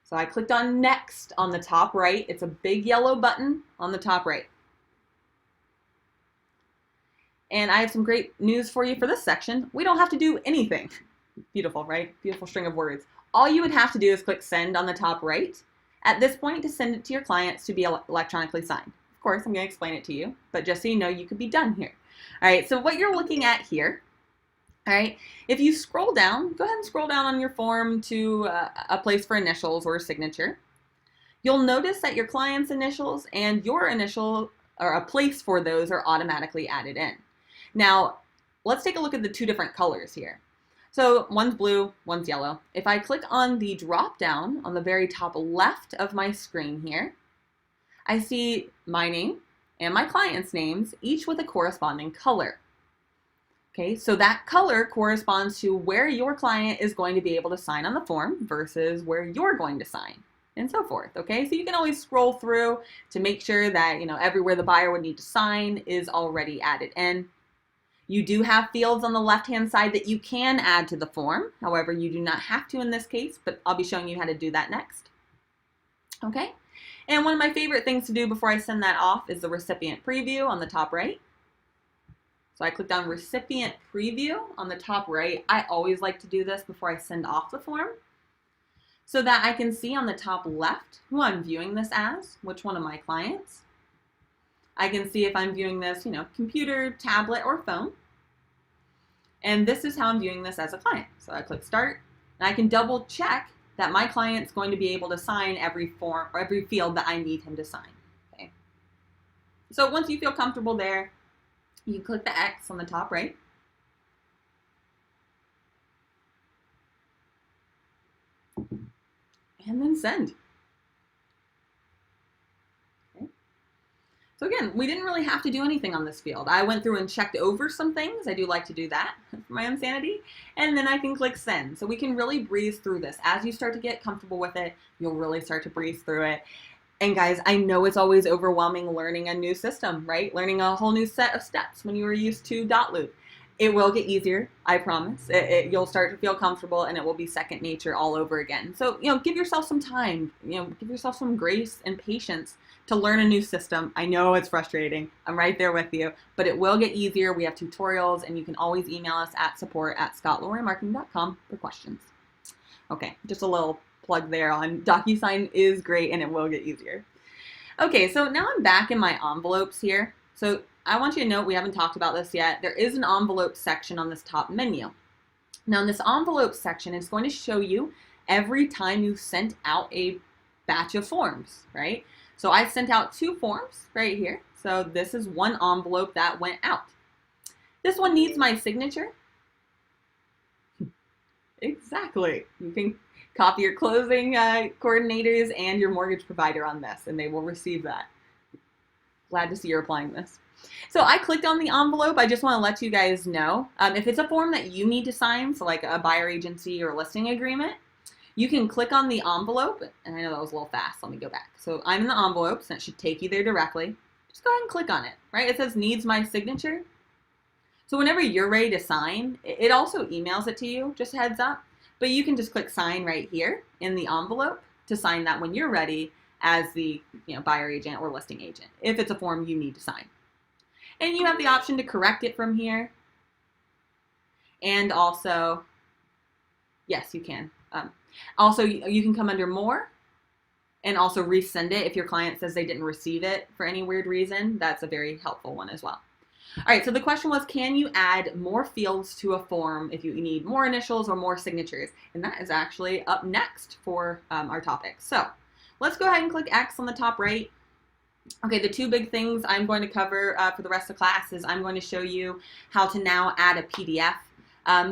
So I clicked on next on the top right. It's a big yellow button on the top right. And I have some great news for you for this section. We don't have to do anything. Beautiful, right? Beautiful string of words. All you would have to do is click send on the top right at this point to send it to your clients to be electronically signed. Of course, I'm going to explain it to you, but just so you know, you could be done here. All right, so what you're looking at here, all right, if you scroll down, go ahead and scroll down on your form to a place for initials or a signature. You'll notice that your client's initials and your initial, or a place for those, are automatically added in. Now, let's take a look at the two different colors here. So one's blue, one's yellow. If I click on the drop down on the very top left of my screen here, I see my name and my client's names, each with a corresponding color. Okay, so that color corresponds to where your client is going to be able to sign on the form versus where you're going to sign, and so forth. Okay, so you can always scroll through to make sure that everywhere the buyer would need to sign is already added in. You do have fields on the left-hand side that you can add to the form. However, you do not have to in this case, but I'll be showing you how to do that next. Okay, and one of my favorite things to do before I send that off is the recipient preview on the top right. So I clicked on recipient preview on the top right. I always like to do this before I send off the form so that I can see on the top left who I'm viewing this as, which one of my clients. I can see if I'm viewing this, computer, tablet, or phone. And this is how I'm viewing this as a client. So I click start, and I can double check that my client's going to be able to sign every form or every field that I need him to sign. Okay. So once you feel comfortable there, you can click the X on the top right. And then send. So again, we didn't really have to do anything on this field. I went through and checked over some things. I do like to do that for my own sanity. And then I can click send. So we can really breeze through this. As you start to get comfortable with it, you'll really start to breeze through it. And guys, I know it's always overwhelming learning a new system, right? Learning a whole new set of steps when you were used to .loop. It will get easier, I promise. You'll start to feel comfortable and it will be second nature all over again. So, give yourself some time, give yourself some grace and patience to learn a new system. I know it's frustrating. I'm right there with you, but it will get easier. We have tutorials and you can always email us at support@scottloriemarketing.com for questions. Okay, just a little plug there on DocuSign is great and it will get easier. Okay, so now I'm back in my envelopes here. So I want you to note we haven't talked about this yet. There is an envelope section on this top menu. Now in this envelope section, it's going to show you every time you sent out a batch of forms, right? So I sent out 2 forms right here. So this is one envelope that went out. This one needs my signature. Exactly. You can copy your closing coordinators and your mortgage provider on this, and they will receive that. Glad to see you're applying this. So I clicked on the envelope. I just want to let you guys know, if it's a form that you need to sign, so like a buyer agency or a listing agreement, you can click on the envelope, and I know that was a little fast. Let me go back. So I'm in the envelope, so it should take you there directly. Just go ahead and click on it, right? It says needs my signature. So whenever you're ready to sign, it also emails it to you, just a heads up. But you can just click sign right here in the envelope to sign that when you're ready as the buyer agent or listing agent, if it's a form you need to sign. And you have the option to correct it from here. And also, yes, you can. Also, you can come under more and also resend it if your client says they didn't receive it for any weird reason. That's a very helpful one as well. All right, so the question was, can you add more fields to a form if you need more initials or more signatures? And that is actually up next for our topic. So let's go ahead and click X on the top right. Okay, the 2 big things I'm going to cover for the rest of the class is I'm going to show you how to now add a PDF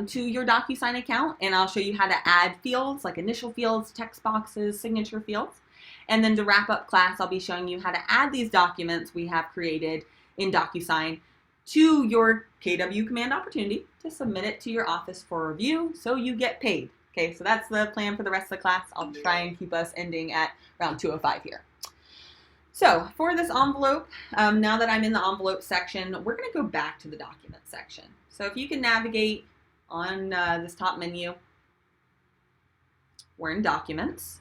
to your DocuSign account, and I'll show you how to add fields like initial fields, text boxes, signature fields. And then to wrap up class, I'll be showing you how to add these documents we have created in DocuSign to your KW Command Opportunity to submit it to your office for review so you get paid. Okay, so that's the plan for the rest of the class. I'll try and keep us ending at around 2:05 here. So for this envelope, now that I'm in the envelope section, we're going to go back to the document section. So if you can navigate on this top menu, we're in documents.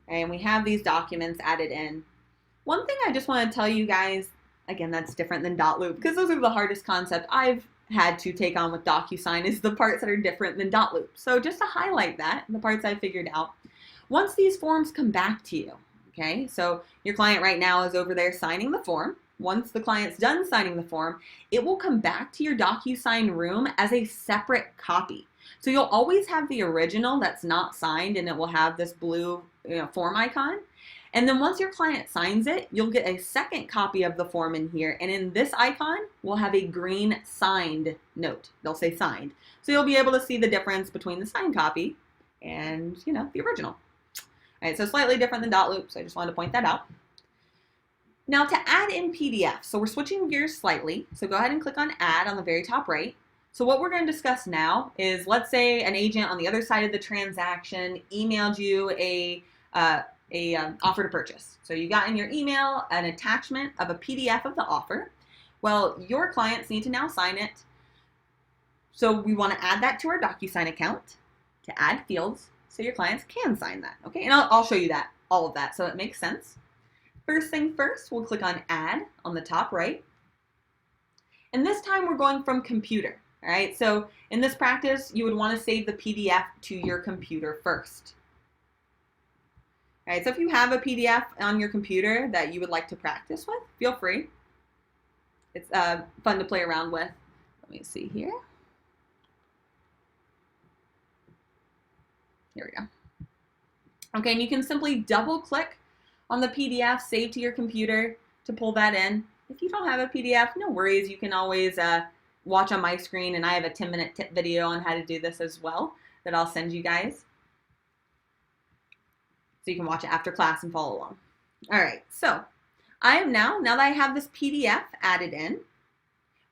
And we have these documents added in. One thing I just want to tell you guys, again, that's different than .loop, because those are the hardest concept I've had to take on with DocuSign is the parts that are different than .loop. So just to highlight that, the parts I figured out, once these forms come back to you, okay, so your client right now is over there signing the form. Once the client's done signing the form, it will come back to your DocuSign room as a separate copy. So you'll always have the original that's not signed, and it will have this blue form icon. And then once your client signs it, you'll get a second copy of the form in here. And in this icon, we'll have a green signed note. They'll say signed. So you'll be able to see the difference between the signed copy and, the original. All right, so slightly different than .loop, so I just wanted to point that out. Now to add in PDF, so we're switching gears slightly. So go ahead and click on Add on the very top right. So what we're going to discuss now is, let's say an agent on the other side of the transaction emailed you a offer to purchase. So you got in your email an attachment of a PDF of the offer. Well, your clients need to now sign it. So we want to add that to our DocuSign account to add fields so your clients can sign that. Okay, and I'll show you all of that so it makes sense. First thing first, we'll click on Add on the top right. And this time we're going from computer. All right, so in this practice, you would want to save the PDF to your computer first. All right, so if you have a PDF on your computer that you would like to practice with, feel free. It's fun to play around with. Let me see here. Here we go. Okay, and you can simply double click on the PDF saved to your computer to pull that in. If you don't have a PDF, no worries. You can always watch on my screen, and I have a 10-minute tip video on how to do this as well that I'll send you guys. So you can watch it after class and follow along. All right, so I am now that I have this PDF added in,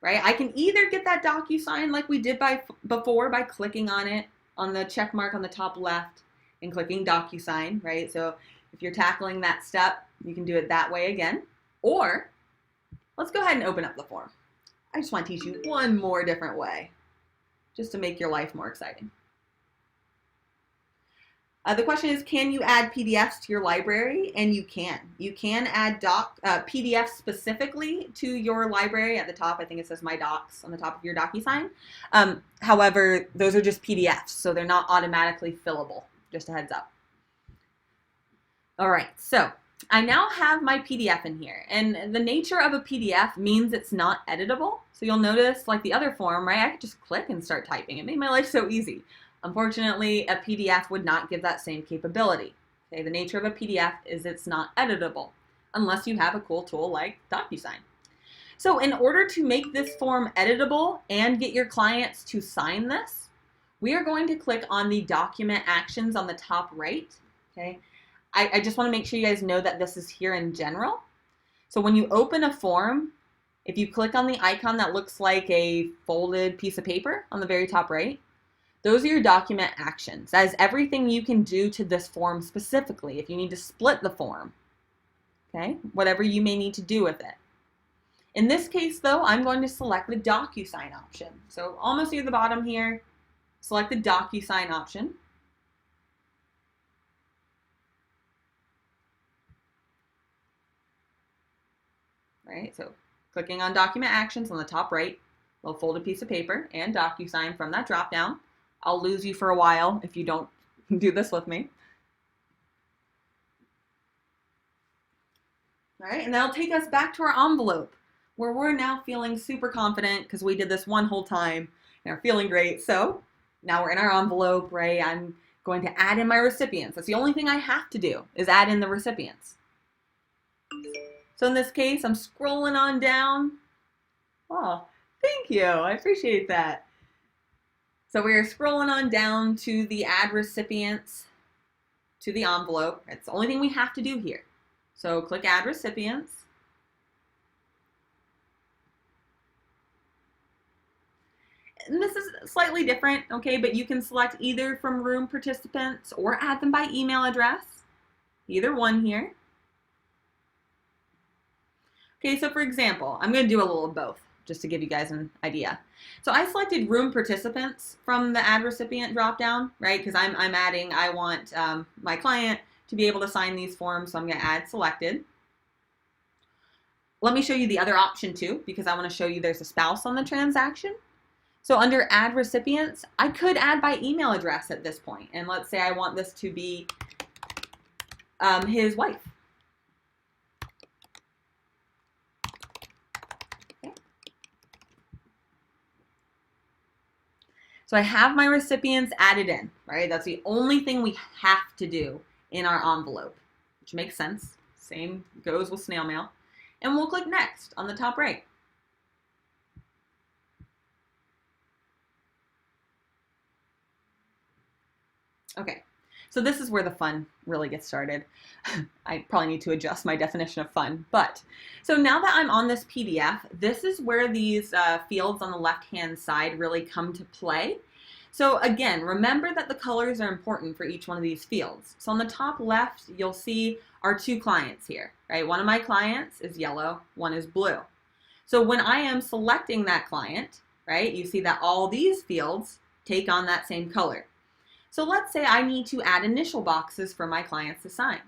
right, I can either get that DocuSign like we did before by clicking on it on the check mark on the top left and clicking DocuSign, right? So if you're tackling that step, you can do it that way again. Or let's go ahead and open up the form. I just want to teach you one more different way just to make your life more exciting. The question is, can you add PDFs to your library? And you can. You can add PDFs specifically to your library. At the top, I think it says My Docs on the top of your DocuSign. However, those are just PDFs, so they're not automatically fillable. Just a heads up. All right, so I now have my PDF in here, and the nature of a PDF means it's not editable. So you'll notice, like the other form, right, I could just click and start typing. It made my life so easy. Unfortunately, a PDF would not give that same capability. Okay, the nature of a PDF is it's not editable, unless you have a cool tool like DocuSign. So in order to make this form editable and get your clients to sign this, we are going to click on the document actions on the top right, okay? I just want to make sure you guys know that this is here in general. So when you open a form, if you click on the icon that looks like a folded piece of paper on the very top right, those are your document actions. That is everything you can do to this form specifically. If you need to split the form, okay, whatever you may need to do with it. In this case, though, I'm going to select the DocuSign option. So almost near the bottom here, select the DocuSign option. Right, so clicking on document actions on the top right, little folded piece of paper, and DocuSign from that drop down. I'll lose you for a while if you don't do this with me. All right, and that'll take us back to our envelope, where we're now feeling super confident because we did this one whole time and are feeling great. So now we're in our envelope, right? I'm going to add in my recipients. That's the only thing I have to do is add in the recipients. So in this case, I'm scrolling on down. Oh, thank you. I appreciate that. So we are scrolling on down to the add recipients to the envelope. It's the only thing we have to do here. So click add recipients. And this is slightly different, okay, but you can select either from room participants or add them by email address. Either one here. Okay, so for example, I'm going to do a little of both just to give you guys an idea. So I selected room participants from the add recipient dropdown, right? Because I'm adding, I want my client to be able to sign these forms, so I'm going to add selected. Let me show you the other option too, because I want to show you there's a spouse on the transaction. So under add recipients, I could add by email address at this point. And let's say I want this to be his wife. So I have my recipients added in, right? That's the only thing we have to do in our envelope, which makes sense. Same goes with snail mail. And we'll click next on the top right. Okay, so this is where the fun really gets started. I probably need to adjust my definition of fun, but so now that I'm on this PDF, this is where these fields on the left-hand side really come to play. So again, remember that the colors are important for each one of these fields. So on the top left, you'll see our two clients here, right? One of my clients is yellow, one is blue. So when I am selecting that client, right, you see that all these fields take on that same color. So let's say I need to add initial boxes for my clients to sign,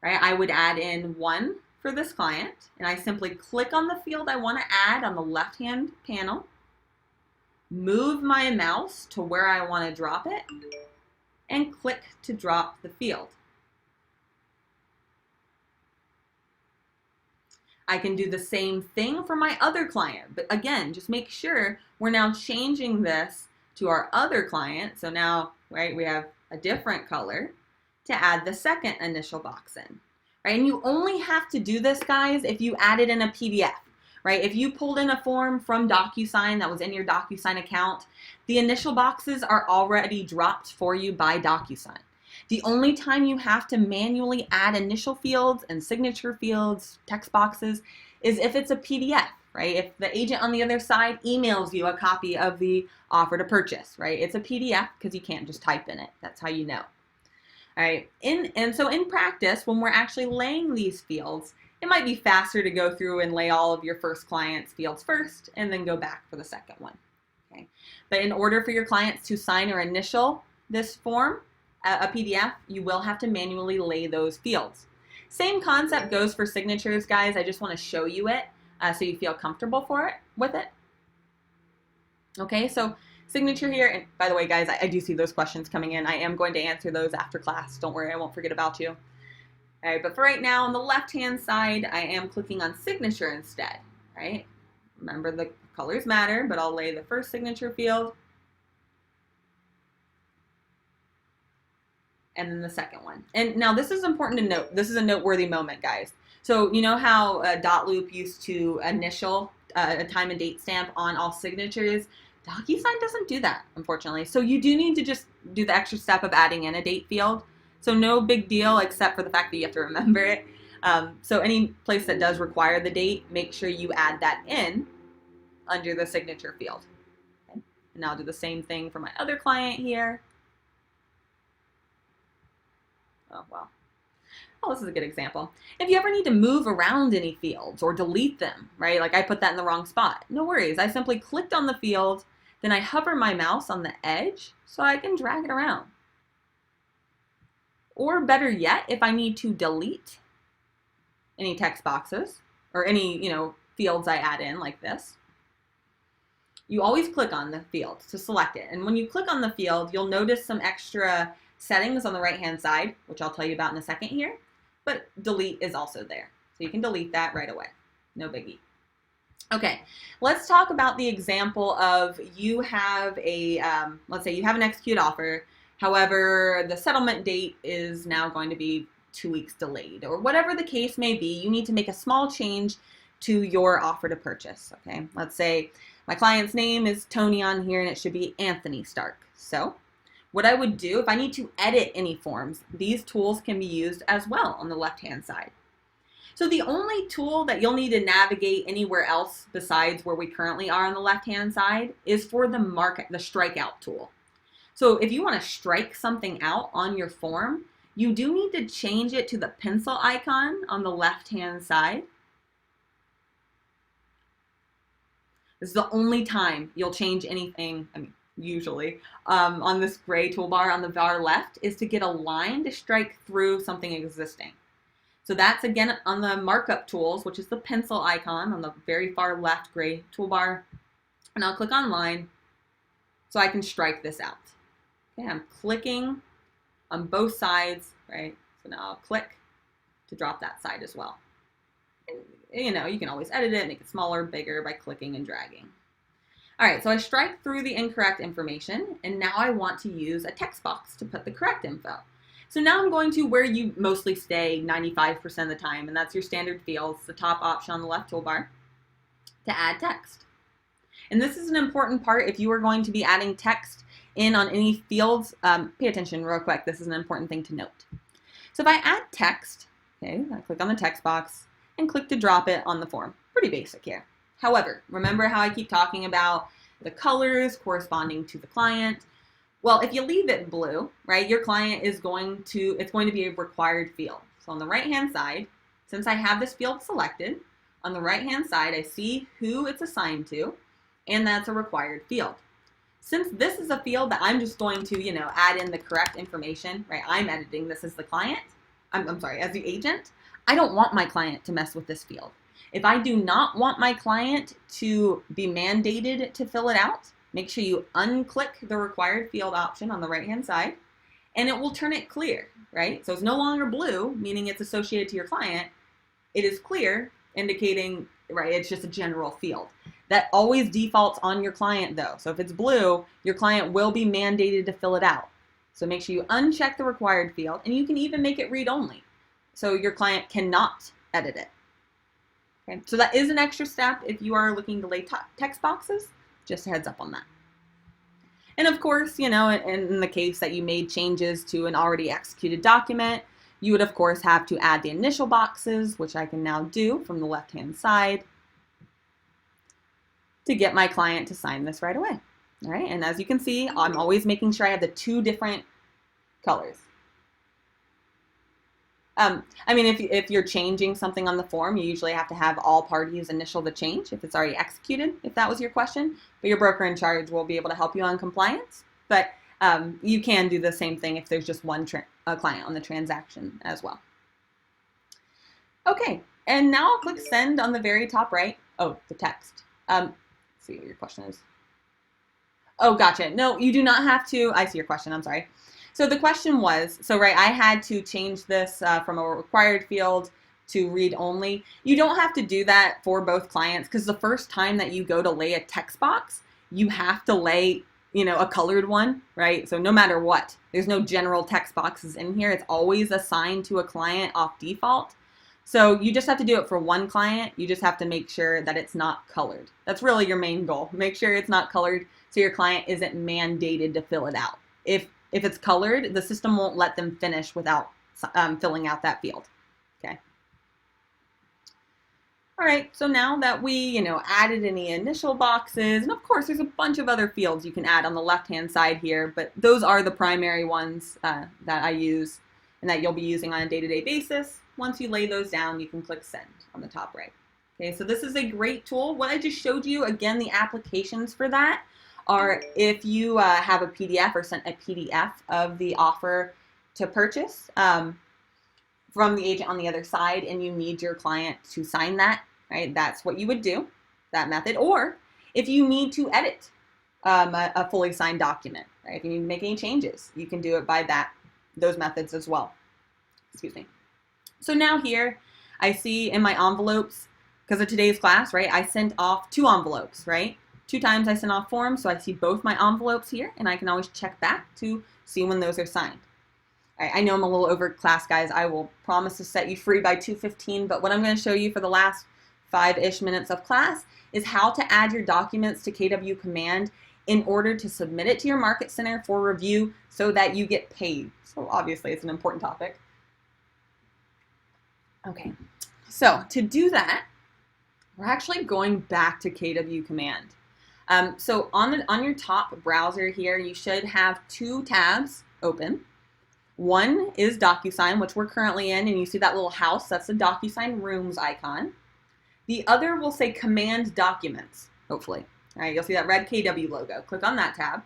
right? I would add in one for this client, and I simply click on the field I want to add on the left-hand panel, move my mouse to where I want to drop it, and click to drop the field. I can do the same thing for my other client, but again, just make sure we're now changing this to our other client. So now, right, we have a different color to add the second initial box in, right? And you only have to do this, guys, if you added in a PDF, right? If you pulled in a form from DocuSign that was in your DocuSign account, the initial boxes are already dropped for you by DocuSign. The only time you have to manually add initial fields and signature fields, text boxes, is if it's a PDF, right? If the agent on the other side emails you a copy of the offer to purchase, right? It's a PDF because you can't just type in it. That's how you know. All right, so in practice, when we're actually laying these fields, it might be faster to go through and lay all of your first client's fields first and then go back for the second one, okay? But in order for your clients to sign or initial this form, a PDF, you will have to manually lay those fields. Same concept goes for signatures, guys. I just want to show you it so you feel comfortable with it. Okay, so signature here, and by the way, guys, I do see those questions coming in. I am going to answer those after class. Don't worry, I won't forget about you. All All right, but for right now, on the left-hand side, I am clicking on signature instead, right? Remember, the colors matter, but I'll lay the first signature field and then the second one. And now this is important to note. This is a noteworthy moment, guys. So you know how dot loop used to initial a time and date stamp on all signatures? DocuSign doesn't do that, unfortunately. So you do need to just do the extra step of adding in a date field. So no big deal, except for the fact that you have to remember it. So any place that does require the date, make sure you add that in under the signature field. Okay. And I'll do the same thing for my other client here. Oh, wow. Oh, this is a good example. If you ever need to move around any fields or delete them, right? Like I put that in the wrong spot. No worries. I simply clicked on the field, then I hover my mouse on the edge so I can drag it around. Or better yet, if I need to delete any text boxes or any, fields I add in like this, you always click on the field to select it. And when you click on the field, you'll notice some extra settings on the right-hand side, which I'll tell you about in a second here, but delete is also there. So you can delete that right away. No biggie. Okay, let's talk about the example of you have a, let's say you have an execute offer. However, the settlement date is now going to be 2 weeks delayed, or whatever the case may be. You need to make a small change to your offer to purchase. Okay, let's say my client's name is Tony on here and it should be Anthony Stark. So what I would do if I need to edit any forms, these tools can be used as well on the left-hand side. So the only tool that you'll need to navigate anywhere else besides where we currently are on the left-hand side is for the strikeout tool. So if you want to strike something out on your form, you do need to change it to the pencil icon on the left-hand side. This is the only time you'll change anything, usually, on this gray toolbar on the far left, is to get a line to strike through something existing. So that's, again, on the markup tools, which is the pencil icon on the very far left gray toolbar. And I'll click on line so I can strike this out. Okay, I'm clicking on both sides, right? So now I'll click to drop that side as well. And, you can always edit it, make it smaller, bigger by clicking and dragging. All right, so I strike through the incorrect information, and now I want to use a text box to put the correct info. So now I'm going to where you mostly stay 95% of the time, and that's your standard fields, the top option on the left toolbar, to add text. And this is an important part if you are going to be adding text in on any fields. Pay attention real quick, this is an important thing to note. So if I add text, okay, I click on the text box and click to drop it on the form. Pretty basic here. However, remember how I keep talking about the colors corresponding to the client? Well, if you leave it blue, right, your client is it's going to be a required field. So on the right-hand side, since I have this field selected, on the right-hand side, I see who it's assigned to, and that's a required field. Since this is a field that I'm just going to, add in the correct information, right, I'm editing this as the client, I'm sorry, as the agent, I don't want my client to mess with this field. If I do not want my client to be mandated to fill it out, make sure you unclick the required field option on the right-hand side, and it will turn it clear, right? So it's no longer blue, meaning it's associated to your client. It is clear, indicating, right, it's just a general field. That always defaults on your client, though. So if it's blue, your client will be mandated to fill it out. So make sure you uncheck the required field, and you can even make it read-only, so your client cannot edit it. Okay, so that is an extra step if you are looking to lay text boxes. Just a heads up on that. And of course, in the case that you made changes to an already executed document, you would of course have to add the initial boxes, which I can now do from the left-hand side to get my client to sign this right away. All right, and as you can see, I'm always making sure I have the 2 different colors. If you're changing something on the form, you usually have to have all parties initial the change if it's already executed, if that was your question. But your broker in charge will be able to help you on compliance. But you can do the same thing if there's just one client on the transaction as well. Okay, and now I'll click send on the very top right. Oh, the text. Let's see what your question is. Oh, gotcha. No, you do not have to. I see your question. I'm sorry. So the question was, right, I had to change this from a required field to read only. You don't have to do that for both clients because the first time that you go to lay a text box, you have to lay, a colored one, right? So no matter what, there's no general text boxes in here. It's always assigned to a client off default. So you just have to do it for one client. You just have to make sure that it's not colored. That's really your main goal. Make sure it's not colored so your client isn't mandated to fill it out. If it's colored, the system won't let them finish without filling out that field. Okay. All right, so now that we, added any initial boxes, and of course there's a bunch of other fields you can add on the left-hand side here, but those are the primary ones that I use and that you'll be using on a day-to-day basis. Once you lay those down, you can click Send on the top right. Okay, so this is a great tool. What I just showed you, again, the applications for that are if you have a PDF or sent a PDF of the offer to purchase, from the agent on the other side and you need your client to sign that, right? That's what you would do, that method. Or if you need to edit a fully signed document, right? If you need to make any changes, you can do it by those methods as well. Excuse me. So now here I see in my envelopes, because of today's class, right, I sent off 2 envelopes, right? 2 times I sent off forms, so I see both my envelopes here and I can always check back to see when those are signed. I know I'm a little over class, guys. I will promise to set you free by 2:15, but what I'm going to show you for the last 5-ish minutes of class is how to add your documents to KW Command in order to submit it to your Market Center for review so that you get paid. So obviously it's an important topic. Okay, so to do that, we're actually going back to KW Command. So on your top browser here, you should have 2 tabs open. One is DocuSign, which we're currently in, and you see that little house, that's the DocuSign Rooms icon. The other will say Command Documents, hopefully. All right, you'll see that red KW logo. Click on that tab.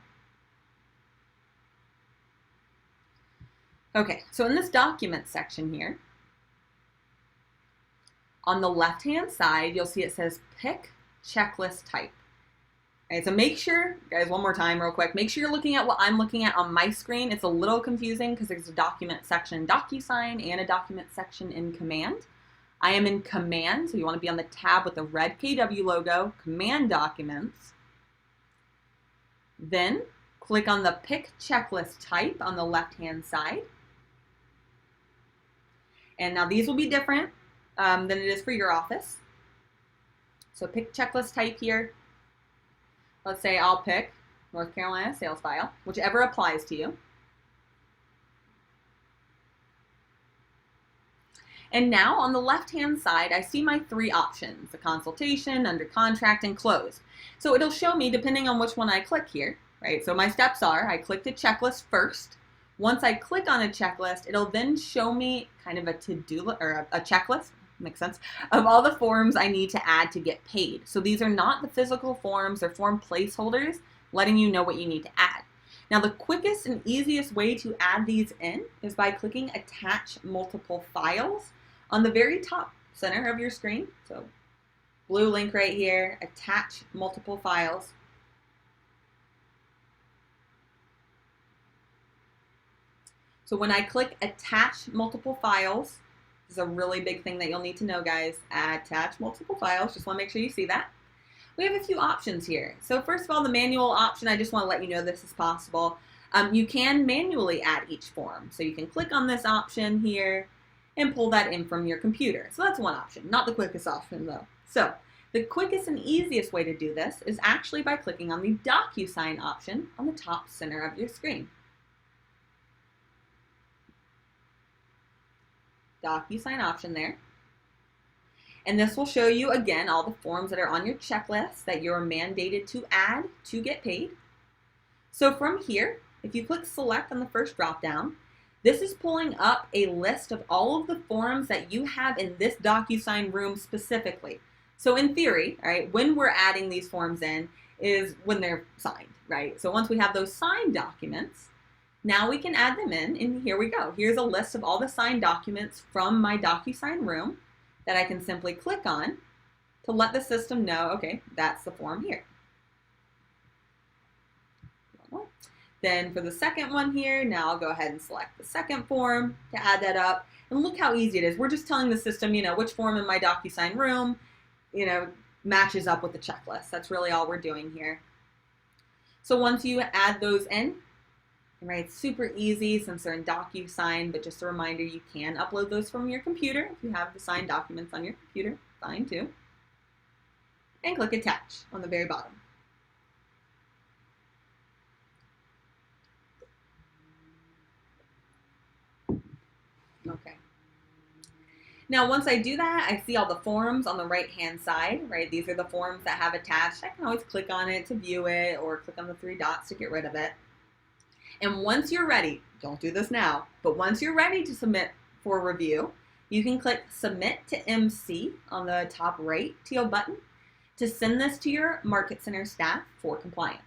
Okay, so in this Documents section here, on the left-hand side, you'll see it says Pick Checklist Type. Okay, so make sure, guys, one more time real quick, make sure you're looking at what I'm looking at on my screen. It's a little confusing because there's a document section in DocuSign and a document section in Command. I am in Command, so you want to be on the tab with the red KW logo, Command Documents. Then click on the Pick Checklist Type on the left-hand side. And now these will be different than it is for your office. So pick Checklist Type here. Let's say I'll pick North Carolina sales file, whichever applies to you. And now on the left-hand side, I see my 3 options, the consultation, under contract, and close. So it'll show me depending on which one I click here, right? So my steps are, I click the checklist first. Once I click on a checklist, it'll then show me kind of a to-do or a checklist, makes sense, of all the forms I need to add to get paid. So these are not the physical forms, they're form placeholders letting you know what you need to add. Now the quickest and easiest way to add these in is by clicking Attach Multiple Files on the very top center of your screen. So blue link right here, Attach Multiple Files. So when I click Attach Multiple Files, this is a really big thing that you'll need to know, guys. Attach multiple files. Just want to make sure you see that. We have a few options here. So first of all, the manual option, I just want to let you know this is possible. You can manually add each form. So you can click on this option here and pull that in from your computer. So that's one option, not the quickest option though. So the quickest and easiest way to do this is actually by clicking on the DocuSign option on the top center of your screen. DocuSign option there. And this will show you again all the forms that are on your checklist that you're mandated to add to get paid. So from here, if you click select on the first drop down, this is pulling up a list of all of the forms that you have in this DocuSign room specifically. So in theory, all right, when we're adding these forms in is when they're signed, right? So once we have those signed documents, now we can add them in, and here we go. Here's a list of all the signed documents from my DocuSign room that I can simply click on to let the system know, okay, that's the form here. Then for the second one here, now I'll go ahead and select the second form to add that up. And look how easy it is. We're just telling the system, which form in my DocuSign room, matches up with the checklist. That's really all we're doing here. So once you add those in, right, it's super easy since they're in DocuSign, but just a reminder, you can upload those from your computer. If you have the signed documents on your computer, fine too. And click Attach on the very bottom. Okay. Now, once I do that, I see all the forms on the right-hand side, right? These are the forms that have attached. I can always click on it to view it or click on the 3 dots to get rid of it. And once you're ready, don't do this now, but once you're ready to submit for review, you can click Submit to MC on the top right teal button to send this to your Market Center staff for compliance.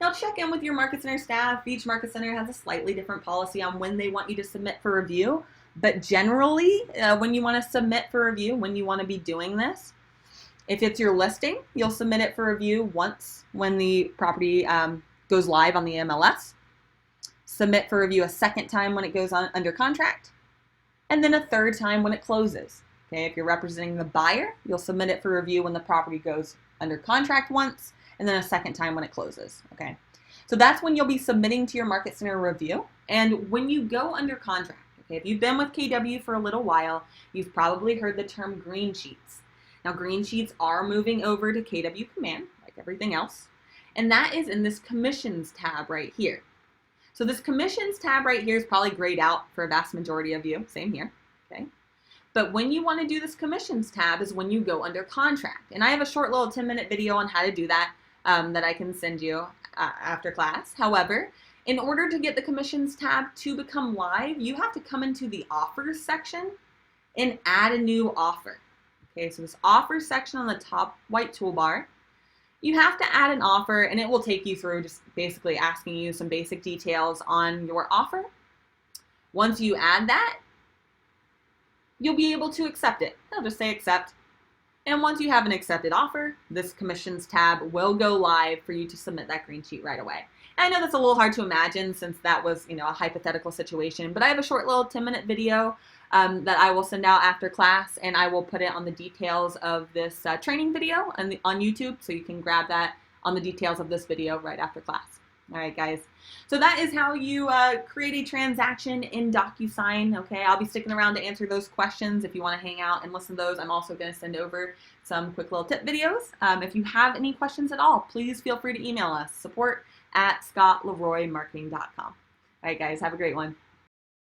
Now check in with your Market Center staff. Each Market Center has a slightly different policy on when they want you to submit for review. But generally, when you want to submit for review, when you want to be doing this, if it's your listing, you'll submit it for review once when the property goes live on the MLS. Submit for review a second time when it goes on under contract, and then a third time when it closes. Okay, if you're representing the buyer, you'll submit it for review when the property goes under contract once, and then a second time when it closes. Okay, so that's when you'll be submitting to your Market Center review. And when you go under contract, okay, if you've been with KW for a little while, you've probably heard the term green sheets. Now, green sheets are moving over to KW Command, like everything else, and that is in this Commissions tab right here. So this Commissions tab right here is probably grayed out for a vast majority of you. Same here, okay? But when you want to do this Commissions tab is when you go under contract. And I have a short little 10-minute video on how to do that that I can send you after class. However, in order to get the Commissions tab to become live, you have to come into the Offers section and add a new offer. Okay, so this Offers section on the top white toolbar, you have to add an offer, and it will take you through just basically asking you some basic details on your offer. Once you add that, you'll be able to accept it. They'll just say accept. And once you have an accepted offer, this Commissions tab will go live for you to submit that green sheet right away. And I know that's a little hard to imagine since that was, a hypothetical situation, but I have a short little 10-minute video that I will send out after class, and I will put it on the details of this training video on YouTube, so you can grab that on the details of this video right after class. All right, guys. So that is how you create a transaction in DocuSign. Okay, I'll be sticking around to answer those questions if you want to hang out and listen to those. I'm also going to send over some quick little tip videos. If you have any questions at all, please feel free to email us, support@scottleroymarketing.com. All right, guys, have a great one.